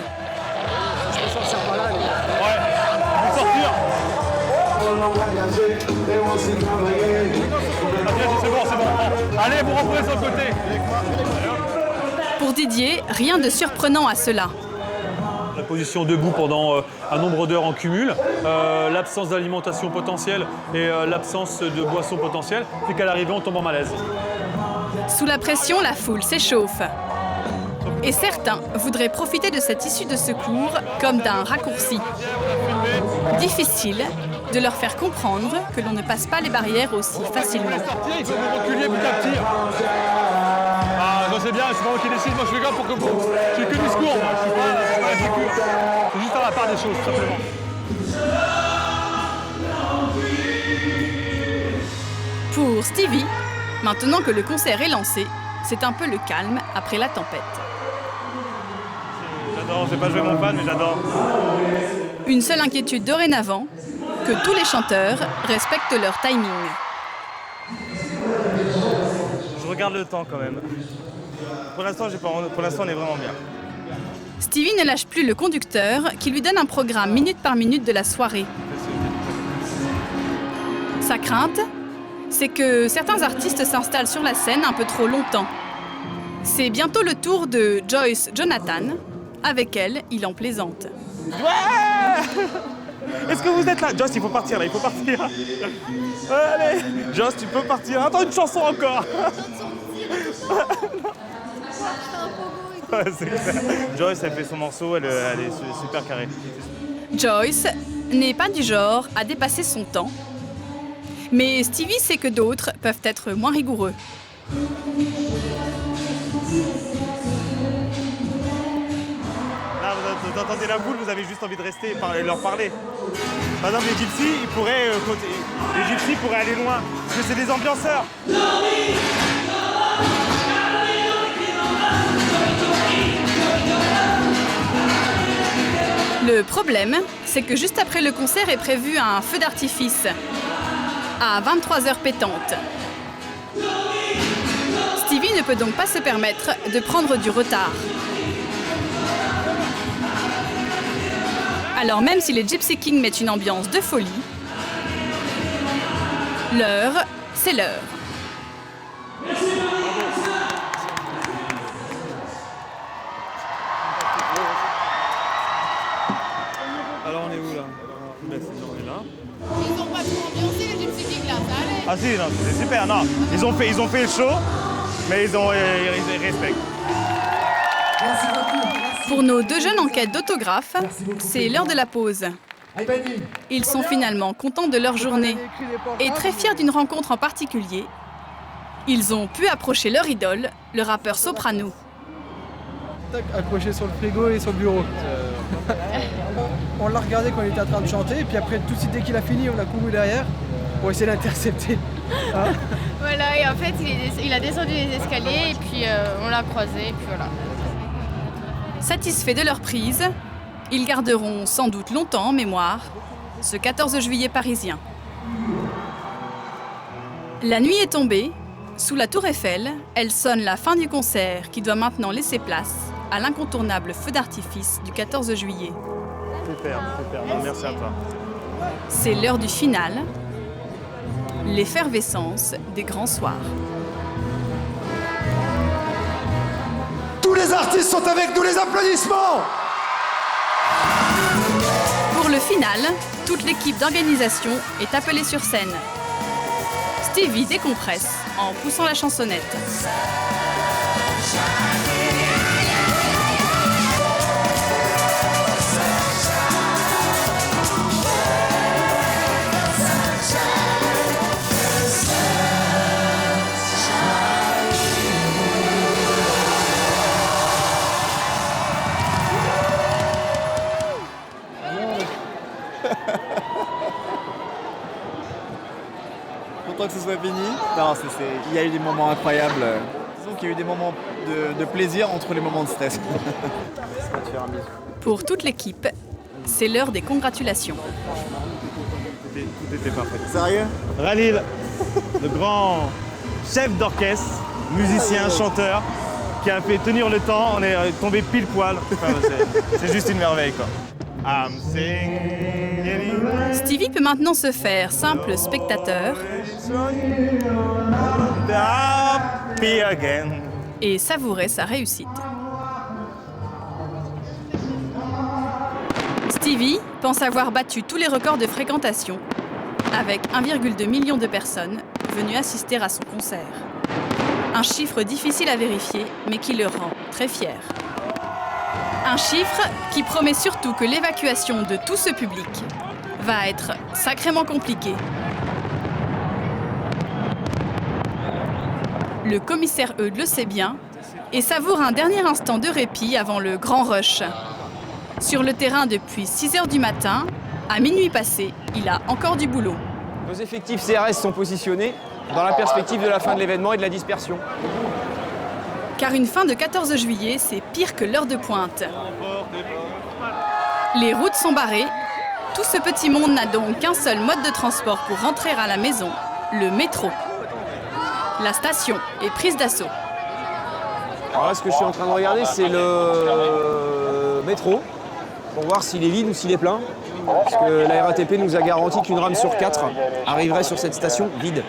c'est bon. Allez, vous reprenez sur le côté. Pour Didier, rien de surprenant à cela. La position debout pendant un nombre d'heures en cumul, l'absence d'alimentation potentielle et l'absence de boisson potentielle, fait qu'à l'arrivée, on tombe en malaise. Sous la pression, la foule s'échauffe. Et certains voudraient profiter de cette issue de secours comme d'un raccourci. Difficile de leur faire comprendre que l'on ne passe pas les barrières aussi facilement. Il faut vous reculer petit à petit. Ah, non, c'est bien, c'est pas moi qui décide, moi je fais gaffe pour que vous. Je fais que du secours, moi, je suis pas la sécurité. C'est juste à la part des choses, tout simplement. Pour Stevie, maintenant que le concert est lancé, c'est un peu le calme après la tempête. J'adore, je sais pas jouer mon fan, mais j'adore. Une seule inquiétude dorénavant, que tous les chanteurs respectent leur timing. Je regarde le temps quand même. Pour l'instant, on est vraiment bien. Stevie ne lâche plus le conducteur qui lui donne un programme minute par minute de la soirée. Sa crainte, c'est que certains artistes s'installent sur la scène un peu trop longtemps. C'est bientôt le tour de Joyce Jonathan. Avec elle, il en plaisante. Ouais! Est-ce que vous êtes là? Joyce, il faut partir là, il faut partir. Allez, Joyce, tu peux partir. Attends, une chanson encore. Ouais, c'est clair. Joyce, elle fait son morceau, elle est super carrée. Joyce n'est pas du genre à dépasser son temps. Mais Stevie sait que d'autres peuvent être moins rigoureux. Là, vous entendez la foule, vous avez juste envie de rester et leur parler. Par exemple, les gypsies, ils pourraient aller loin, parce que c'est des ambianceurs. Le problème, c'est que juste après le concert est prévu un feu d'artifice à 23h pétantes. Stevie ne peut donc pas se permettre de prendre du retard. Alors même si les Gypsy Kings mettent une ambiance de folie, l'heure, c'est l'heure. Alors on est où là? On est là. Ils ont pas trop ambiancé les Gypsy Kings là, ça allait. Ah si, non, c'est super, non. Ils ont fait le show, mais ils respectent. Pour nos deux jeunes en quête d'autographes, c'est l'heure de la pause. Ils sont finalement contents de leur journée et très fiers d'une rencontre en particulier. Ils ont pu approcher leur idole, le rappeur Soprano. Accroché sur le frigo et sur le bureau. On l'a regardé quand il était en train de chanter, et puis après, tout de suite, dès qu'il a fini, on a couru derrière pour essayer d'intercepter. Hein? Voilà, et en fait, il a descendu les escaliers, et puis on l'a croisé, et puis voilà. Satisfaits de leur prise, ils garderont sans doute longtemps en mémoire ce 14 juillet parisien. La nuit est tombée. Sous la tour Eiffel, elle sonne la fin du concert qui doit maintenant laisser place à l'incontournable feu d'artifice du 14 juillet. Super, non, merci à toi. C'est l'heure du final, l'effervescence des grands soirs. Tous les artistes sont avec nous, les applaudissements! Pour le final, toute l'équipe d'organisation est appelée sur scène. Stevie décompresse en poussant la chansonnette. Content que ce soit fini. Non, il y a eu des moments incroyables. Disons qu'il y a eu des moments de plaisir entre les moments de stress. Pour toute l'équipe, c'est l'heure des congratulations. Tout était parfait. Sérieux? Khalil, le grand chef d'orchestre, musicien, chanteur, qui a fait tenir le temps. On est tombé pile poil. Enfin, c'est juste une merveille, quoi. I'm singing. Stevie peut maintenant se faire simple spectateur Happy again. et savourer sa réussite. Stevie pense avoir battu tous les records de fréquentation avec 1,2 million de personnes venues assister à son concert. Un chiffre difficile à vérifier, mais qui le rend très fier. Un chiffre qui promet surtout que l'évacuation de tout ce public va être sacrément compliquée. Le commissaire Eudes le sait bien et savoure un dernier instant de répit avant le grand rush. Sur le terrain depuis 6 h du matin, à minuit passé, il a encore du boulot. Nos effectifs CRS sont positionnés dans la perspective de la fin de l'événement et de la dispersion. Car une fin de 14 juillet, c'est pire que l'heure de pointe. Les routes sont barrées. Tout ce petit monde n'a donc qu'un seul mode de transport pour rentrer à la maison, le métro. La station est prise d'assaut. Alors là, ce que je suis en train de regarder, c'est le métro, pour voir s'il est vide ou s'il est plein. Parce que la RATP nous a garanti qu'une rame sur 4 arriverait sur cette station vide.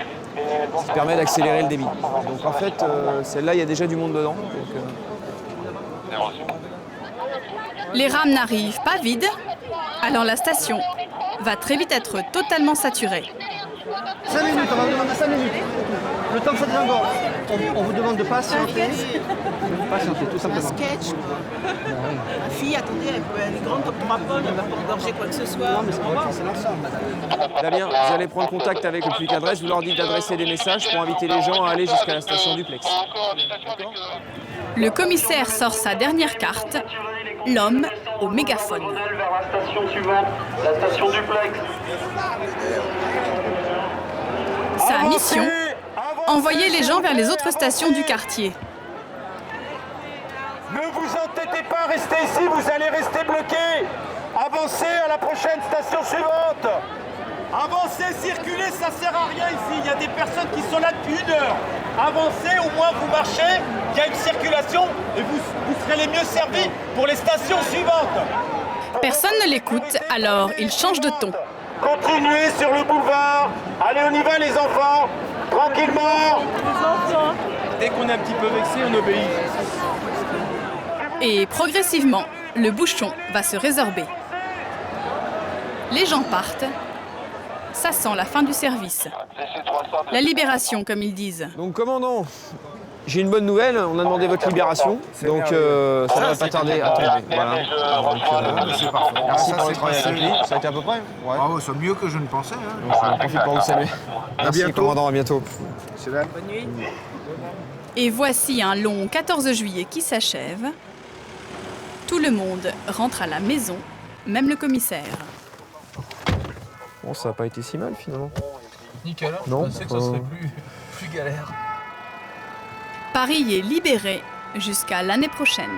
Ce qui permet d'accélérer le débit. Donc en fait, celle-là, il y a déjà du monde dedans. Les rames n'arrivent pas vides, alors la station va très vite être totalement saturée. 5 minutes, on va vous demander 5 minutes. Le temps que ça désengorge. On vous demande de patienter. Patienter, tout simplement. Un sketch. Ma fille, attendez, elle est grande comme 3 pommes, elle va pas engorger quoi que ce soit. Non, mais c'est pas c'est l'ensemble. Damien, vous allez prendre contact avec le public adresse, vous leur dites d'adresser des messages pour inviter les gens à aller jusqu'à la station duplex. Le commissaire sort sa dernière carte, l'homme au mégaphone. Vers la station suivante, la station duplex. Sa mission, envoyer les gens vers les autres stations du quartier. Ne vous entêtez pas, restez ici, vous allez rester bloqués. Avancez à la prochaine station suivante. Avancez, circulez, ça sert à rien ici. Il y a des personnes qui sont là depuis 1 heure. Avancez, au moins vous marchez, il y a une circulation et vous serez les mieux servis pour les stations suivantes. Personne ne l'écoute, alors il change de ton. Continuez sur le boulevard. Allez, on y va les enfants. Tranquillement. Dès qu'on est un petit peu vexé, on obéit. Et progressivement, le bouchon va se résorber. Les gens partent. Ça sent la fin du service. La libération, comme ils disent. Donc, commandant, j'ai une bonne nouvelle. On a demandé votre libération. Donc, ça ne va pas tarder à tomber. Voilà. C'est parfait. Merci pour votre travail accompli. Ça a été à peu près. Bravo, c'est mieux que je ne pensais. Hein. Donc, j'en profite pour vous saluer. Merci, bientôt. commandant. À bientôt. C'est là. Bonne nuit. Et voici un long 14 juillet qui s'achève. Tout le monde rentre à la maison, même le commissaire. Bon, ça n'a pas été si mal finalement. Nickel, Non, je pensais que ça serait plus galère. Paris est libéré jusqu'à l'année prochaine.